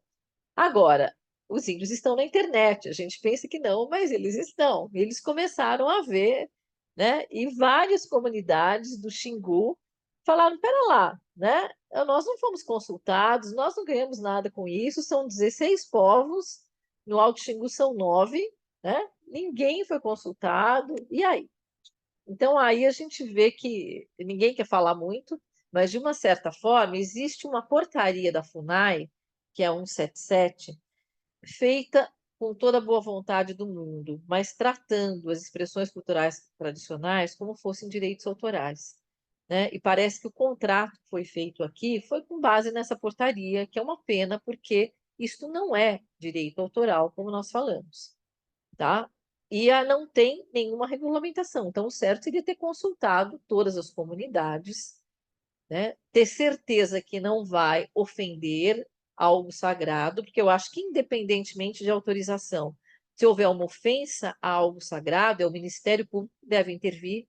Agora, os índios estão na internet, a gente pensa que não, mas eles estão. Eles começaram a ver, né? E várias comunidades do Xingu falaram: pera lá, né? Nós não fomos consultados, nós não ganhamos nada com isso, são 16 povos, no Alto Xingu são 9, né? Ninguém foi consultado, e aí? Então, aí a gente vê que ninguém quer falar muito, mas, de uma certa forma, existe uma portaria da FUNAI, que é 177, feita com toda a boa vontade do mundo, mas tratando as expressões culturais tradicionais como fossem direitos autorais, né? E parece que o contrato que foi feito aqui foi com base nessa portaria, que é uma pena, porque isto não é direito autoral, como nós falamos, tá? E não tem nenhuma regulamentação. Então, o certo seria ter consultado todas as comunidades, né? Ter certeza que não vai ofender algo sagrado, porque eu acho que, independentemente de autorização, se houver uma ofensa a algo sagrado, o Ministério Público deve intervir,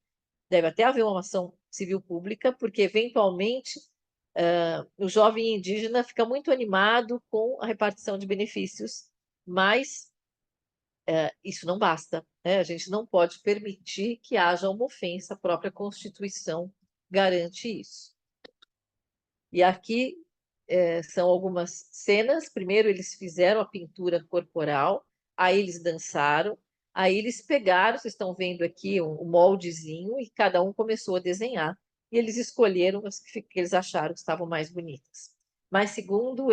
deve até haver uma ação civil pública, porque, eventualmente, o jovem indígena fica muito animado com a repartição de benefícios, mas isso não basta, né? A gente não pode permitir que haja uma ofensa, a própria Constituição garante isso. E aqui são algumas cenas. Primeiro eles fizeram a pintura corporal, aí eles dançaram, aí eles pegaram, vocês estão vendo aqui um moldezinho, e cada um começou a desenhar. E eles escolheram as que eles acharam que estavam mais bonitas. Mas, segundo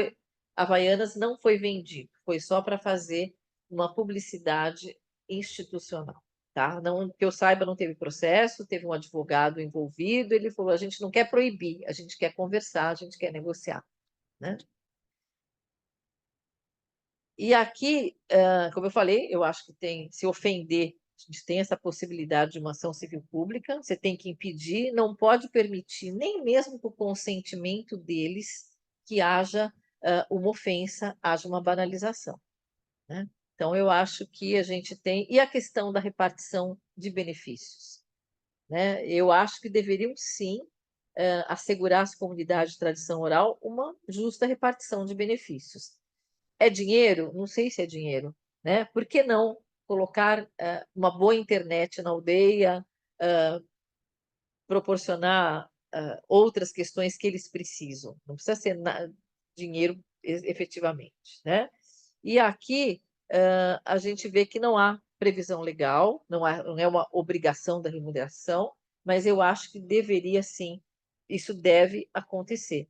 Havaianas, não foi vendido, foi só para fazer uma publicidade institucional. Tá? Não, que eu saiba, não teve processo, teve um advogado envolvido, ele falou, a gente não quer proibir, a gente quer conversar, a gente quer negociar. Né? E aqui, como eu falei, eu acho que tem, se ofender, a gente tem essa possibilidade de uma ação civil pública, você tem que impedir, não pode permitir, nem mesmo com o consentimento deles, que haja uma ofensa, haja uma banalização. Né? Então, eu acho que a gente tem... E a questão da repartição de benefícios? Né? Eu acho que deveriam, sim, assegurar às comunidades de tradição oral uma justa repartição de benefícios. É dinheiro? Não sei se é dinheiro. Né? Por que não colocar uma boa internet na aldeia, proporcionar outras questões que eles precisam? Não precisa ser dinheiro efetivamente. Né? E aqui a gente vê que não há previsão legal, não é uma obrigação da remuneração, mas eu acho que deveria sim, isso deve acontecer.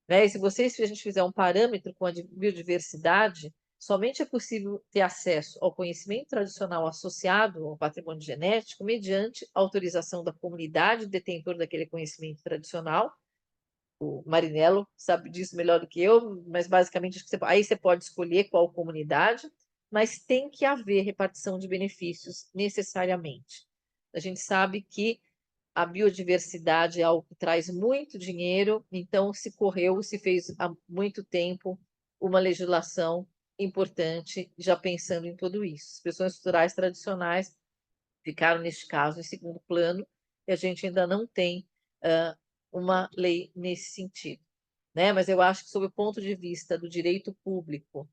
Né? E se a gente fizer um parâmetro com a biodiversidade, somente é possível ter acesso ao conhecimento tradicional associado ao patrimônio genético mediante autorização da comunidade detentor daquele conhecimento tradicional. O Marinello sabe disso melhor do que eu, mas basicamente aí você pode escolher qual comunidade, mas tem que haver repartição de benefícios necessariamente. A gente sabe que a biodiversidade é algo que traz muito dinheiro, então se fez há muito tempo uma legislação importante, já pensando em tudo isso. As expressões culturais tradicionais ficaram, neste caso, em segundo plano, e a gente ainda não tem uma lei nesse sentido. Né? Mas eu acho que, sob o ponto de vista do direito público,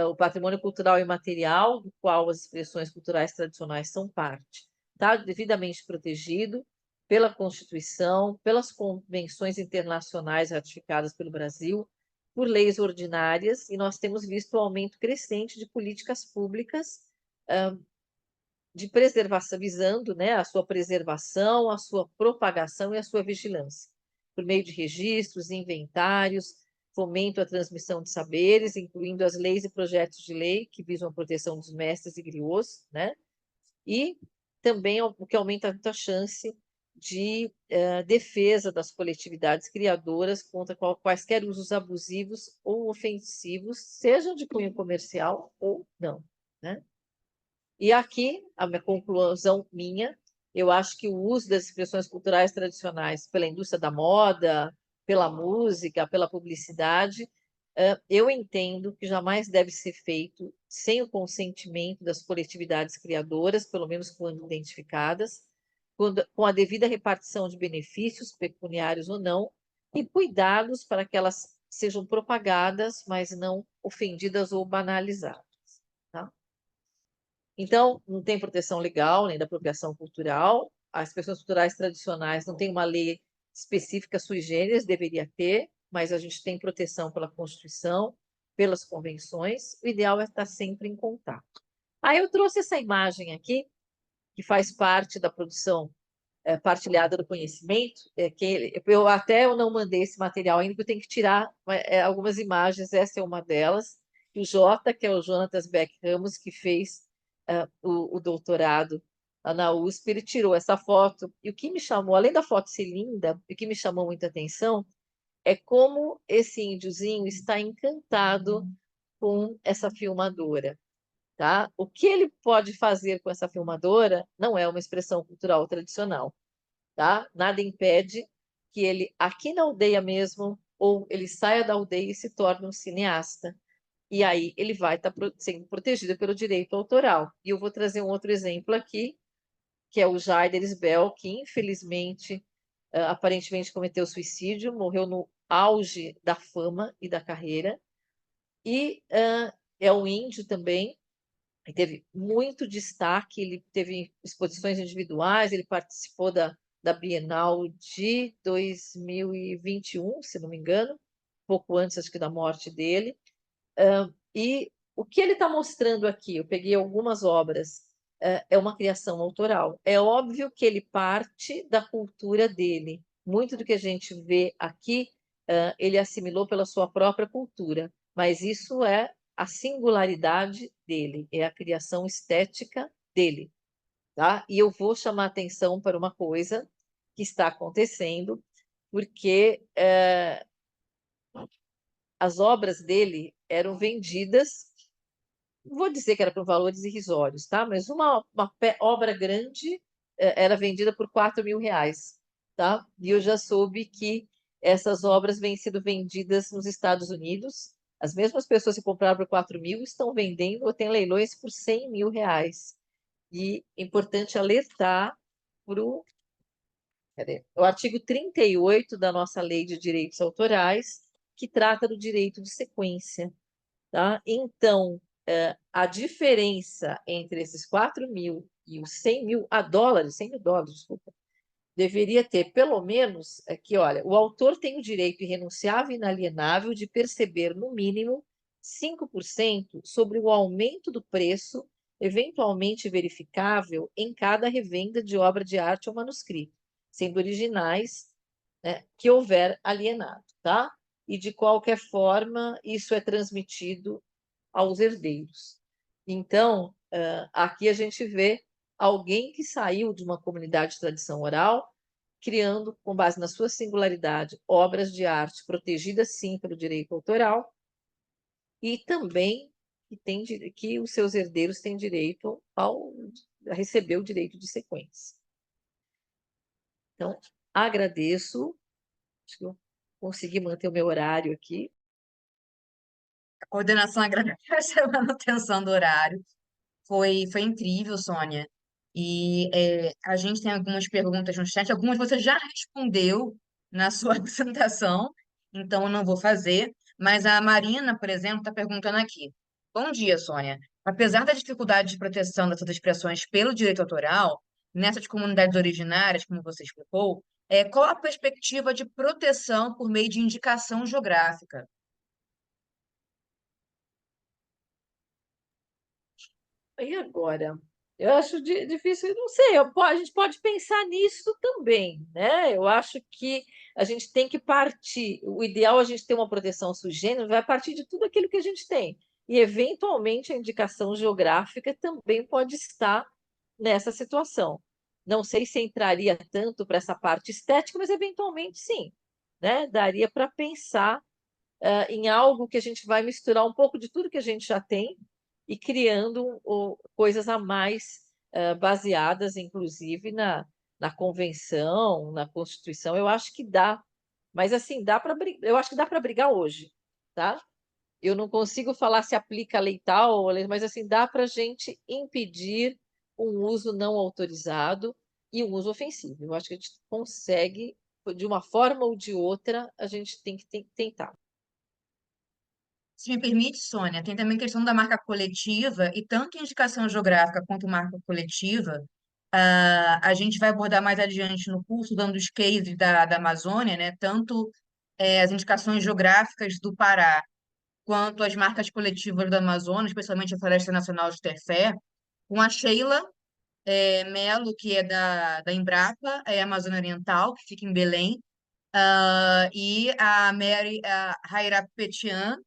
o patrimônio cultural imaterial, do qual as expressões culturais tradicionais são parte, está devidamente protegido pela Constituição, pelas convenções internacionais ratificadas pelo Brasil, por leis ordinárias, e nós temos visto o aumento crescente de políticas públicas de preservação, visando, né, a sua preservação, a sua propagação e a sua vigilância, por meio de registros, inventários, fomento à transmissão de saberes, incluindo as leis e projetos de lei que visam a proteção dos mestres e griots, né? E também o que aumenta muito a chance de defesa das coletividades criadoras contra quaisquer usos abusivos ou ofensivos, sejam de cunho comercial ou não, né? E aqui, a minha conclusão eu acho que o uso das expressões culturais tradicionais pela indústria da moda, pela música, pela publicidade, eu entendo que jamais deve ser feito sem o consentimento das coletividades criadoras, pelo menos quando identificadas, com a devida repartição de benefícios, pecuniários ou não, e cuidados para que elas sejam propagadas, mas não ofendidas ou banalizadas. Tá? Então, não tem proteção legal nem da apropriação cultural. As expressões culturais tradicionais não têm uma lei específica sui generis, deveria ter, mas a gente tem proteção pela Constituição, pelas convenções. O ideal é estar sempre em contato. Aí eu trouxe essa imagem aqui, que faz parte da produção partilhada do conhecimento, que eu não mandei esse material ainda, porque eu tenho que tirar algumas imagens, essa é uma delas. O Jota, que é o Jonatas Beck Ramos, que fez o doutorado na USP, ele tirou essa foto, e o que me chamou, além da foto ser linda, o que me chamou muita atenção é como esse índiozinho está encantado com essa filmadora. Tá? O que ele pode fazer com essa filmadora não é uma expressão cultural tradicional. Tá? Nada impede que ele, aqui na aldeia mesmo, ou ele saia da aldeia e se torne um cineasta. E aí ele vai estar sendo protegido pelo direito autoral. E eu vou trazer um outro exemplo aqui, que é o Jaider Isbell, que infelizmente, aparentemente cometeu suicídio, morreu no auge da fama e da carreira. E é um índio também, ele teve muito destaque, ele teve exposições individuais, ele participou da Bienal de 2021, se não me engano, pouco antes, acho que, da morte dele. E o que ele está mostrando aqui, eu peguei algumas obras, é uma criação autoral. É óbvio que ele parte da cultura dele. Muito do que a gente vê aqui, ele assimilou pela sua própria cultura, mas isso é a singularidade dele, é a criação estética dele, tá? E eu vou chamar atenção para uma coisa que está acontecendo, porque as obras dele eram vendidas, não vou dizer que era por valores irrisórios, tá? Mas uma obra grande era vendida por R$ 4.000, tá? E eu já soube que essas obras vêm sendo vendidas nos Estados Unidos. As mesmas pessoas que compraram por 4.000 estão vendendo ou têm leilões por R$ 100.000. E é importante alertar para o artigo 38 da nossa Lei de Direitos Autorais, que trata do direito de sequência, tá? Então, a diferença entre esses 4.000 e os 100.000 dólares, 100 mil dólares, desculpa, deveria ter pelo menos que, olha, o autor tem o direito irrenunciável e inalienável de perceber, no mínimo, 5% sobre o aumento do preço, eventualmente verificável em cada revenda de obra de arte ou manuscrito, sendo originais, né, que houver alienado, tá? E, de qualquer forma, isso é transmitido aos herdeiros. Então, aqui a gente vê alguém que saiu de uma comunidade de tradição oral, criando, com base na sua singularidade, obras de arte protegidas, sim, pelo direito autoral, e também que os seus herdeiros têm direito a receber o direito de sequência. Então, agradeço, acho que eu consegui manter o meu horário aqui. A coordenação agradece a manutenção do horário. Foi incrível, Sônia. E a gente tem algumas perguntas no chat, algumas você já respondeu na sua apresentação, então eu não vou fazer. Mas a Marina, por exemplo, está perguntando aqui. Bom dia, Sônia. Apesar da dificuldade de proteção dessas expressões pelo direito autoral, nessas comunidades originárias, como você explicou, qual a perspectiva de proteção por meio de indicação geográfica? E agora? Eu acho difícil, não sei, a gente pode pensar nisso também, né? Eu acho que a gente tem que partir, o ideal é a gente ter uma proteção sui generis, vai partir de tudo aquilo que a gente tem. E, eventualmente, a indicação geográfica também pode estar nessa situação. Não sei se entraria tanto para essa parte estética, mas eventualmente sim, né? Daria para pensar em algo que a gente vai misturar um pouco de tudo que a gente já tem e criando coisas a mais, baseadas, inclusive, na convenção, na Constituição. Eu acho que dá, mas assim, eu acho que dá para brigar hoje, tá? Eu não consigo falar se aplica a lei tal, mas assim, dá para a gente impedir um uso não autorizado e um uso ofensivo. Eu acho que a gente consegue, de uma forma ou de outra, a gente tem que tentar. Se me permite, Sônia, tem também questão da marca coletiva, e tanto indicação geográfica quanto marca coletiva, a gente vai abordar mais adiante no curso, dando os cases da Amazônia, né? Tanto as indicações geográficas do Pará, quanto as marcas coletivas do Amazonas, especialmente a Floresta Nacional de Tefé, com a Sheila Melo, que é da Embrapa, Amazônia Oriental, que fica em Belém, e a Mary Hairapetian,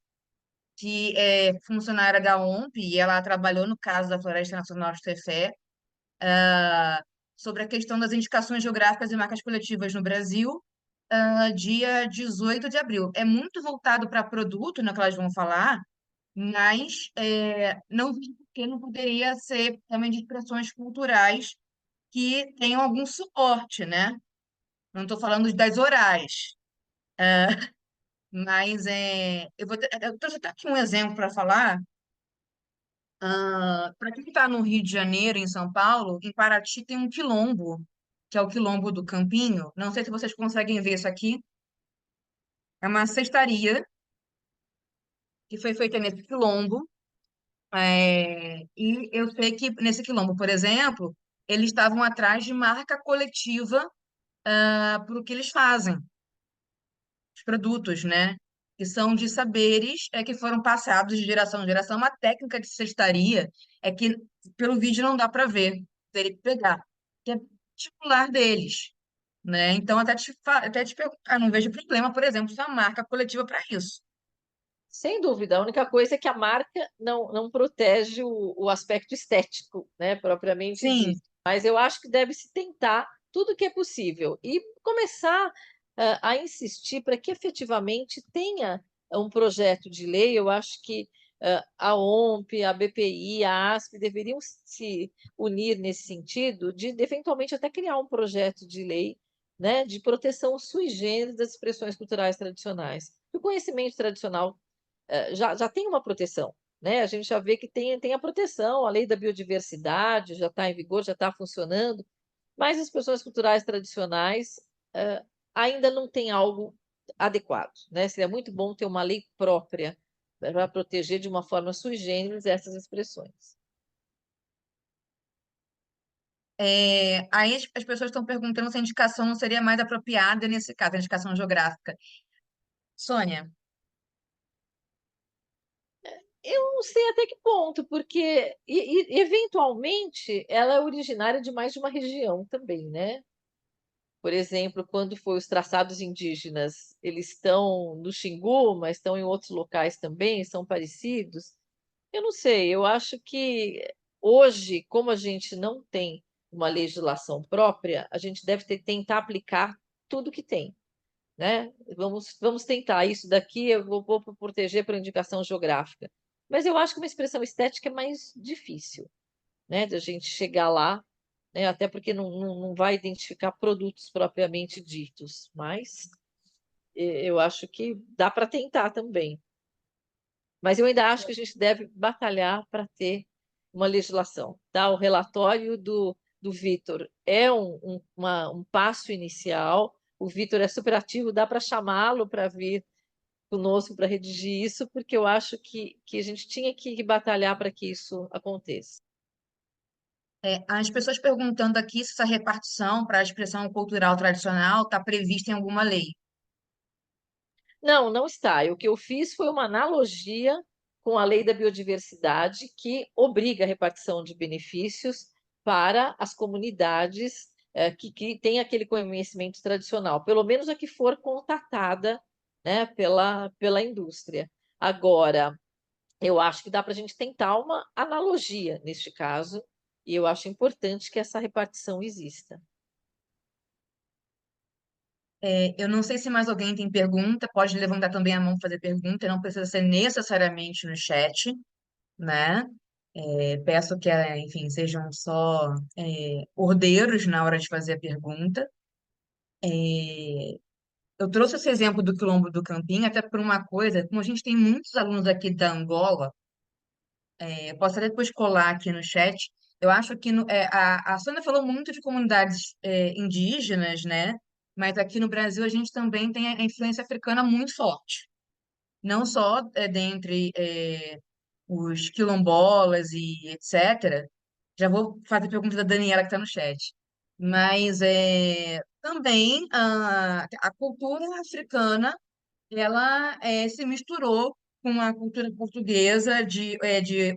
que é funcionária da OMP, e ela trabalhou no caso da Floresta Nacional de Tefé, sobre a questão das indicações geográficas e marcas coletivas no Brasil, dia 18 de abril. É muito voltado para produto, no que elas vão falar, mas não vi porque não poderia ser também de expressões culturais que tenham algum suporte, né? Não estou falando das orais, Mas eu trouxe até aqui um exemplo para falar. Para quem está no Rio de Janeiro, em São Paulo, em Paraty tem um quilombo, que é o Quilombo do Campinho. Não sei se vocês conseguem ver isso aqui. É uma cestaria que foi feita nesse quilombo. E eu sei que nesse quilombo, por exemplo, eles estavam atrás de marca coletiva para o que eles fazem, os produtos, né? Que são de saberes que foram passados de geração em geração. Uma técnica de cestaria é que, pelo vídeo, não dá para ver, teria que pegar, que é particular deles, né? Então, até te perguntar, não vejo problema, por exemplo, se a marca coletiva para isso. Sem dúvida, a única coisa é que a marca não protege o aspecto estético, né, propriamente Sim, dito. Mas eu acho que deve-se tentar tudo que é possível e começar a insistir para que efetivamente tenha um projeto de lei. Eu acho que a OMP, a BPI, a ASP deveriam se unir nesse sentido de eventualmente até criar um projeto de lei, né, de proteção sui generis das expressões culturais tradicionais. O conhecimento tradicional já tem uma proteção, né? A gente já vê que tem a proteção, a lei da biodiversidade já está em vigor, já está funcionando, mas as pessoas culturais tradicionais ainda não têm algo adequado, né? Seria muito bom ter uma lei própria para proteger de uma forma sui generis essas expressões. Aí as pessoas estão perguntando se a indicação não seria mais apropriada nesse caso, a indicação geográfica. Sônia, Eu não sei até que ponto, porque eventualmente ela é originária de mais de uma região também, né? Por exemplo, quando foi os traçados indígenas, eles estão no Xingu, mas estão em outros locais também, são parecidos. Eu não sei, eu acho que hoje, como a gente não tem uma legislação própria, a gente deve tentar aplicar tudo que tem, né? Vamos tentar isso daqui, eu vou proteger por indicação geográfica. Mas eu acho que uma expressão estética é mais difícil, né? Da gente chegar lá, né? Até porque não vai identificar produtos propriamente ditos, mas eu acho que dá para tentar também. Mas eu ainda acho que a gente deve batalhar para ter uma legislação. Tá? O relatório do Vitor é um passo inicial. O Vitor é super ativo, dá para chamá-lo para vir conosco para redigir isso, porque eu acho que a gente tinha que batalhar para que isso aconteça. as pessoas perguntando aqui se essa repartição para a expressão cultural tradicional está prevista em alguma lei. Não está. O que eu fiz foi uma analogia com a lei da biodiversidade, que obriga a repartição de benefícios para as comunidades que têm aquele conhecimento tradicional, pelo menos a que for contatada, né, pela indústria. Agora, eu acho que dá para a gente tentar uma analogia neste caso, e eu acho importante que essa repartição exista. Eu não sei se mais alguém tem pergunta, pode levantar também a mão para fazer pergunta, não precisa ser necessariamente no chat, né? Peço que, enfim, sejam só ordeiros na hora de fazer a pergunta. Eu trouxe esse exemplo do Quilombo do Campinho, até por uma coisa, como a gente tem muitos alunos aqui da Angola, eu posso até depois colar aqui no chat. Eu acho que a Sônia falou muito de comunidades indígenas, né? Mas aqui no Brasil a gente também tem a influência africana muito forte. Não só dentre os quilombolas e etc. Já vou fazer a pergunta da Daniela que está no chat. Mas também a cultura africana ela se misturou com a cultura portuguesa de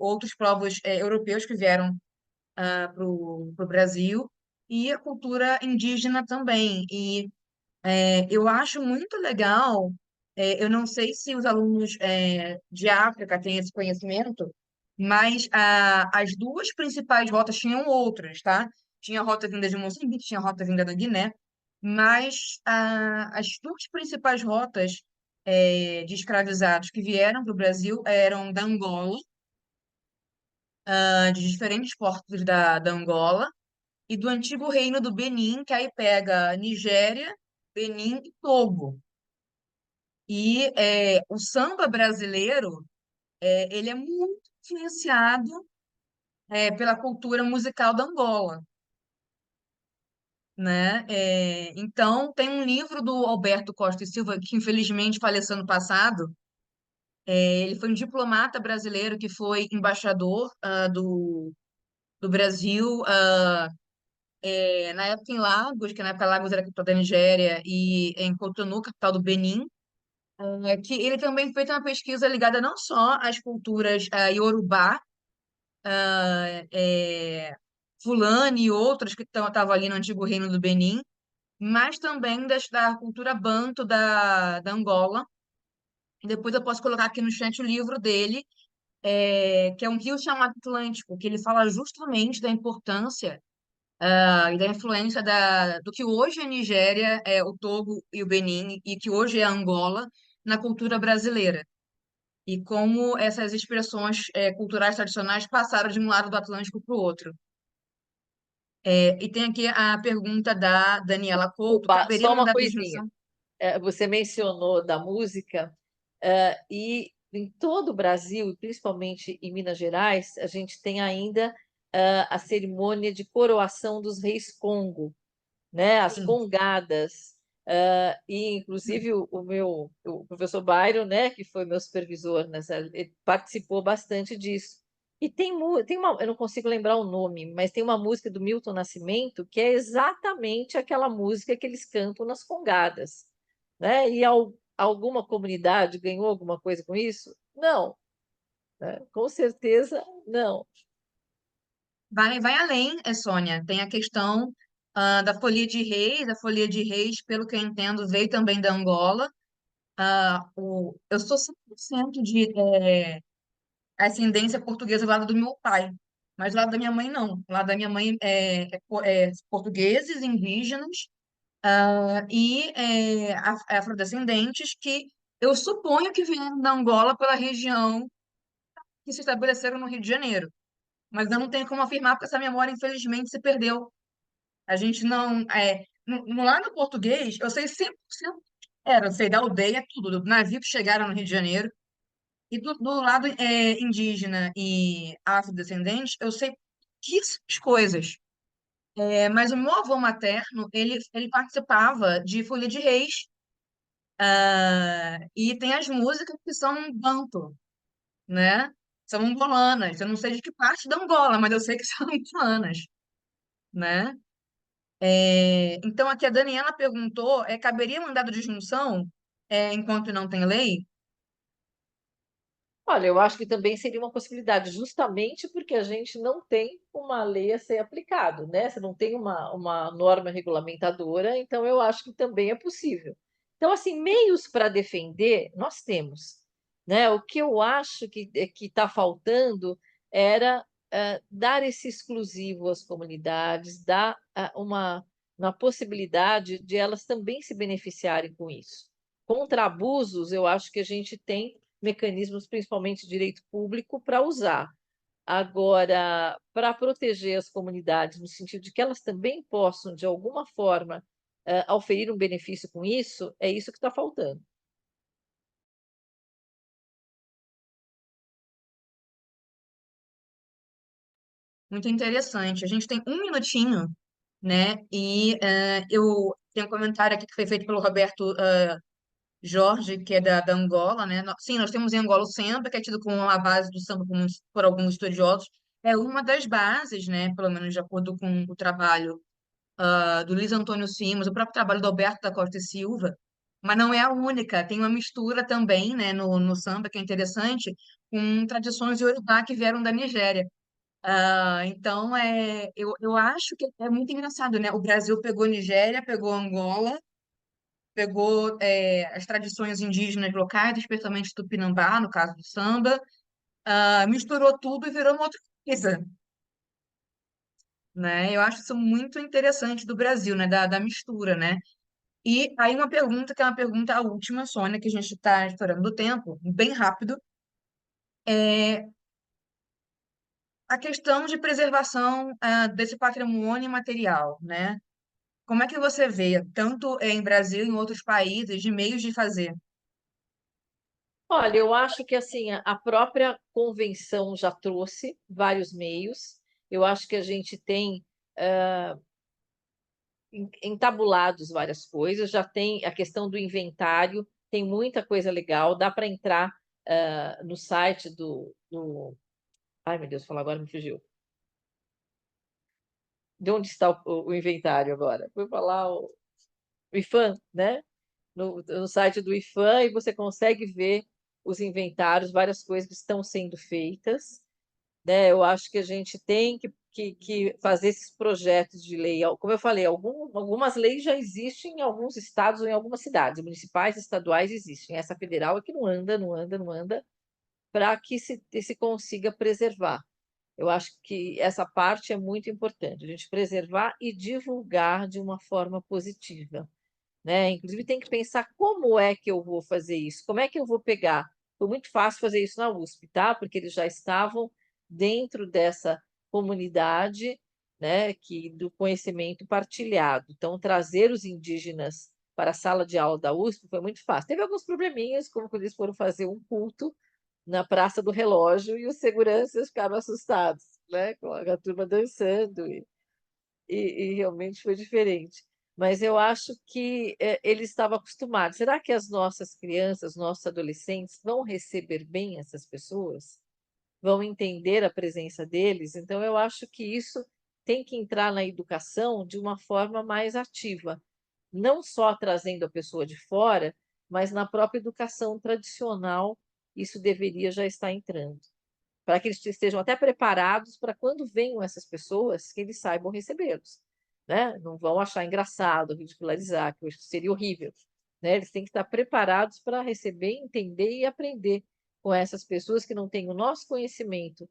outros povos europeus que vieram para o Brasil e a cultura indígena também. E eu acho muito legal, eu não sei se os alunos de África têm esse conhecimento, mas as duas principais rotas tinham outras, tá? Tinha a rota vinda de Moçambique, tinha a rota vinda da Guiné, mas as duas principais rotas de escravizados que vieram para o Brasil eram da Angola, de diferentes portos da Angola, e do antigo reino do Benin, que aí pega Nigéria, Benin e Togo. E o samba brasileiro, ele é muito influenciado pela cultura musical da Angola, né? Então, tem um livro do Alberto Costa e Silva, que infelizmente faleceu ano passado. Ele foi um diplomata brasileiro que foi embaixador do Brasil na época em Lagos, que na época Lagos era a capital da Nigéria, e em Cotonou, capital do Benin, que ele também fez uma pesquisa ligada não só às culturas Iorubá, é, Fulani e outras que estavam ali no antigo reino do Benin, mas também da cultura Banto da Angola. E depois eu posso colocar aqui no chat o livro dele, que é um rio chamado Atlântico, que ele fala justamente da importância e da influência do que hoje é Nigéria, o Togo e o Benin, e que hoje é Angola, na cultura brasileira. E como essas expressões culturais tradicionais passaram de um lado do Atlântico para o outro. E tem aqui a pergunta da Daniela Couto: Opa, caberia só uma mandar de coisinha. junção? Você mencionou da música, e em todo o Brasil, e principalmente em Minas Gerais, a gente tem ainda a cerimônia de coroação dos reis Congo, né? As Sim. congadas. E inclusive o professor Byron, né, que foi meu supervisor ele participou bastante disso. E tem uma, eu não consigo lembrar o nome, mas tem uma música do Milton Nascimento que é exatamente aquela música que eles cantam nas congadas, né? E alguma comunidade ganhou alguma coisa com isso? Não, né? Com certeza não. Vai além, Sônia. Tem a questão da Folia de Reis. A Folia de Reis, pelo que eu entendo, veio também da Angola. Eu sou 100% de ascendência portuguesa do lado do meu pai, mas do lado da minha mãe, não. Do lado da minha mãe é portugueses, indígenas e afrodescendentes que eu suponho que vieram da Angola pela região que se estabeleceram no Rio de Janeiro. Mas eu não tenho como afirmar porque essa memória, infelizmente, se perdeu. A gente não. No lado português, eu sei 100%. Eu sei da aldeia, tudo, do navio que chegaram no Rio de Janeiro. E do lado indígena e afrodescendente, eu sei pouquíssimas coisas. Mas o meu avô materno, ele participava de Folia de Reis, e tem as músicas que são banto, né? São angolanas. Eu não sei de que parte da Angola, mas eu sei que são angolanas, né? Então, aqui a Daniela perguntou, caberia mandado de junção enquanto não tem lei? Olha, eu acho que também seria uma possibilidade, justamente porque a gente não tem uma lei a ser aplicado, né? Você não tem uma norma regulamentadora, então eu acho que também é possível. Então, assim, meios para defender, nós temos, né? O que eu acho que está faltando era dar esse exclusivo às comunidades, dar uma possibilidade de elas também se beneficiarem com isso. Contra abusos, eu acho que a gente tem mecanismos, principalmente direito público, para usar. Agora, para proteger as comunidades, no sentido de que elas também possam, de alguma forma, oferir um benefício com isso, é isso que está faltando. Muito interessante. A gente tem um minutinho, né? E eu tenho um comentário aqui que foi feito pelo Roberto Jorge, que é da Angola, né? Sim, nós temos em Angola o samba, que é tido como a base do samba por alguns estudiosos. É uma das bases, né? Pelo menos de acordo com o trabalho do Luiz Antônio Simões, o próprio trabalho do Alberto da Costa e Silva, mas não é a única. Tem uma mistura também, né? No samba, que é interessante, com tradições iorubá que vieram da Nigéria. Então, eu acho que é muito engraçado, né? O Brasil pegou Nigéria, pegou Angola, pegou as tradições indígenas locais, especialmente Tupinambá, no caso do samba, misturou tudo e virou uma outra coisa, né? Eu acho isso muito interessante do Brasil, né? Da mistura, né? E aí uma pergunta, que é uma pergunta a última, Sônia, que a gente está estourando o tempo, bem rápido, é a questão de preservação desse patrimônio material, né? Como é que você vê, tanto em Brasil e em outros países, de meios de fazer? Olha, eu acho que assim a própria convenção já trouxe vários meios. Eu acho que a gente tem entabulados várias coisas, já tem a questão do inventário, tem muita coisa legal, dá para entrar no site Ai, meu Deus, falar agora me fugiu. De onde está o inventário agora? Foi falar o IFAM, né? No site do IFAM, e você consegue ver os inventários, várias coisas que estão sendo feitas, né? Eu acho que a gente tem que fazer esses projetos de lei. Como eu falei, algumas leis já existem em alguns estados ou em algumas cidades, municipais, estaduais existem. Essa federal é que não anda, para que se consiga preservar. Eu acho que essa parte é muito importante, a gente preservar e divulgar de uma forma positiva, né? Inclusive, tem que pensar como é que eu vou fazer isso, como é que eu vou pegar. Foi muito fácil fazer isso na USP, tá? Porque eles já estavam dentro dessa comunidade, né, do conhecimento partilhado. Então, trazer os indígenas para a sala de aula da USP foi muito fácil. Teve alguns probleminhas, como quando eles foram fazer um culto na Praça do Relógio e os seguranças ficaram assustados, né, com a turma dançando, e realmente foi diferente. Mas eu acho que eles estavam acostumados. Será que as nossas crianças, nossos adolescentes vão receber bem essas pessoas? Vão entender a presença deles? Então, eu acho que isso tem que entrar na educação de uma forma mais ativa, não só trazendo a pessoa de fora, mas na própria educação tradicional, isso deveria já estar entrando, para que eles estejam até preparados para quando venham essas pessoas, que eles saibam recebê-los, né? Não vão achar engraçado, ridicularizar, que isso seria horrível, né? Eles têm que estar preparados para receber, entender e aprender com essas pessoas que não têm o nosso conhecimento,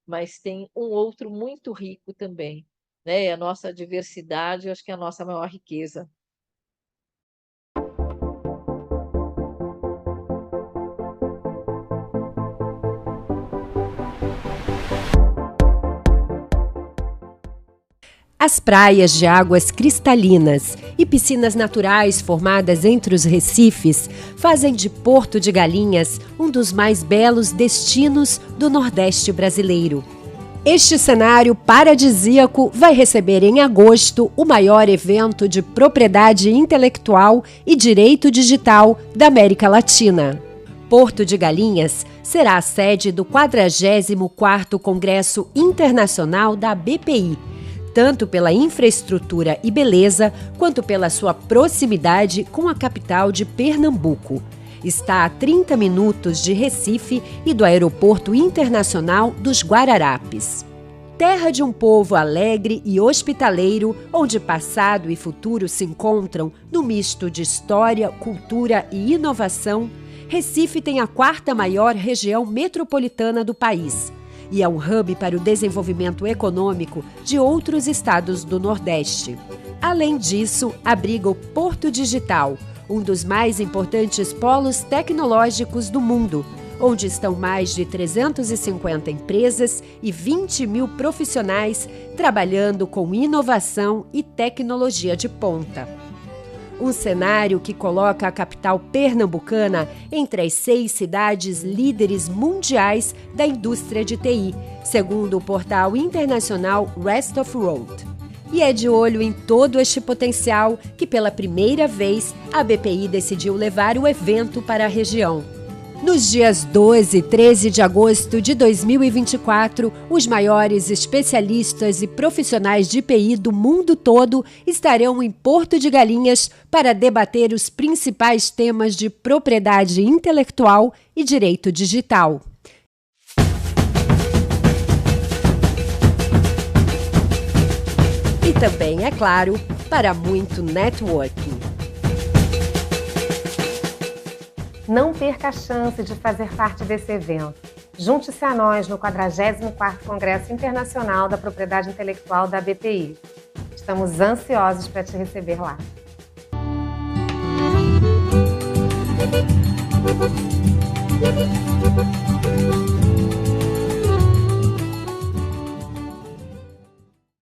mas têm um outro muito rico também, né? E a nossa diversidade, eu acho que é a nossa maior riqueza. As praias de águas cristalinas e piscinas naturais formadas entre os recifes fazem de Porto de Galinhas um dos mais belos destinos do Nordeste brasileiro. Este cenário paradisíaco vai receber em agosto o maior evento de propriedade intelectual e direito digital da América Latina. Porto de Galinhas será a sede do 44º Congresso Internacional da BPI, tanto pela infraestrutura e beleza, quanto pela sua proximidade com a capital de Pernambuco. Está a 30 minutos de Recife e do Aeroporto Internacional dos Guararapes. Terra de um povo alegre e hospitaleiro, onde passado e futuro se encontram no misto de história, cultura e inovação, Recife tem a 4ª maior região metropolitana do país e é um hub para o desenvolvimento econômico de outros estados do Nordeste. Além disso, abriga o Porto Digital, um dos mais importantes polos tecnológicos do mundo, onde estão mais de 350 empresas e 20 mil profissionais trabalhando com inovação e tecnologia de ponta. Um cenário que coloca a capital pernambucana entre as 6 cidades líderes mundiais da indústria de TI, segundo o portal internacional Rest of World. E é de olho em todo este potencial que, pela primeira vez, a BPI decidiu levar o evento para a região. Nos dias 12 e 13 de agosto de 2024, os maiores especialistas e profissionais de TI do mundo todo estarão em Porto de Galinhas para debater os principais temas de propriedade intelectual e direito digital. E também, é claro, para muito networking. Não perca a chance de fazer parte desse evento. Junte-se a nós no 44º Congresso Internacional da Propriedade Intelectual da BPI. Estamos ansiosos para te receber lá.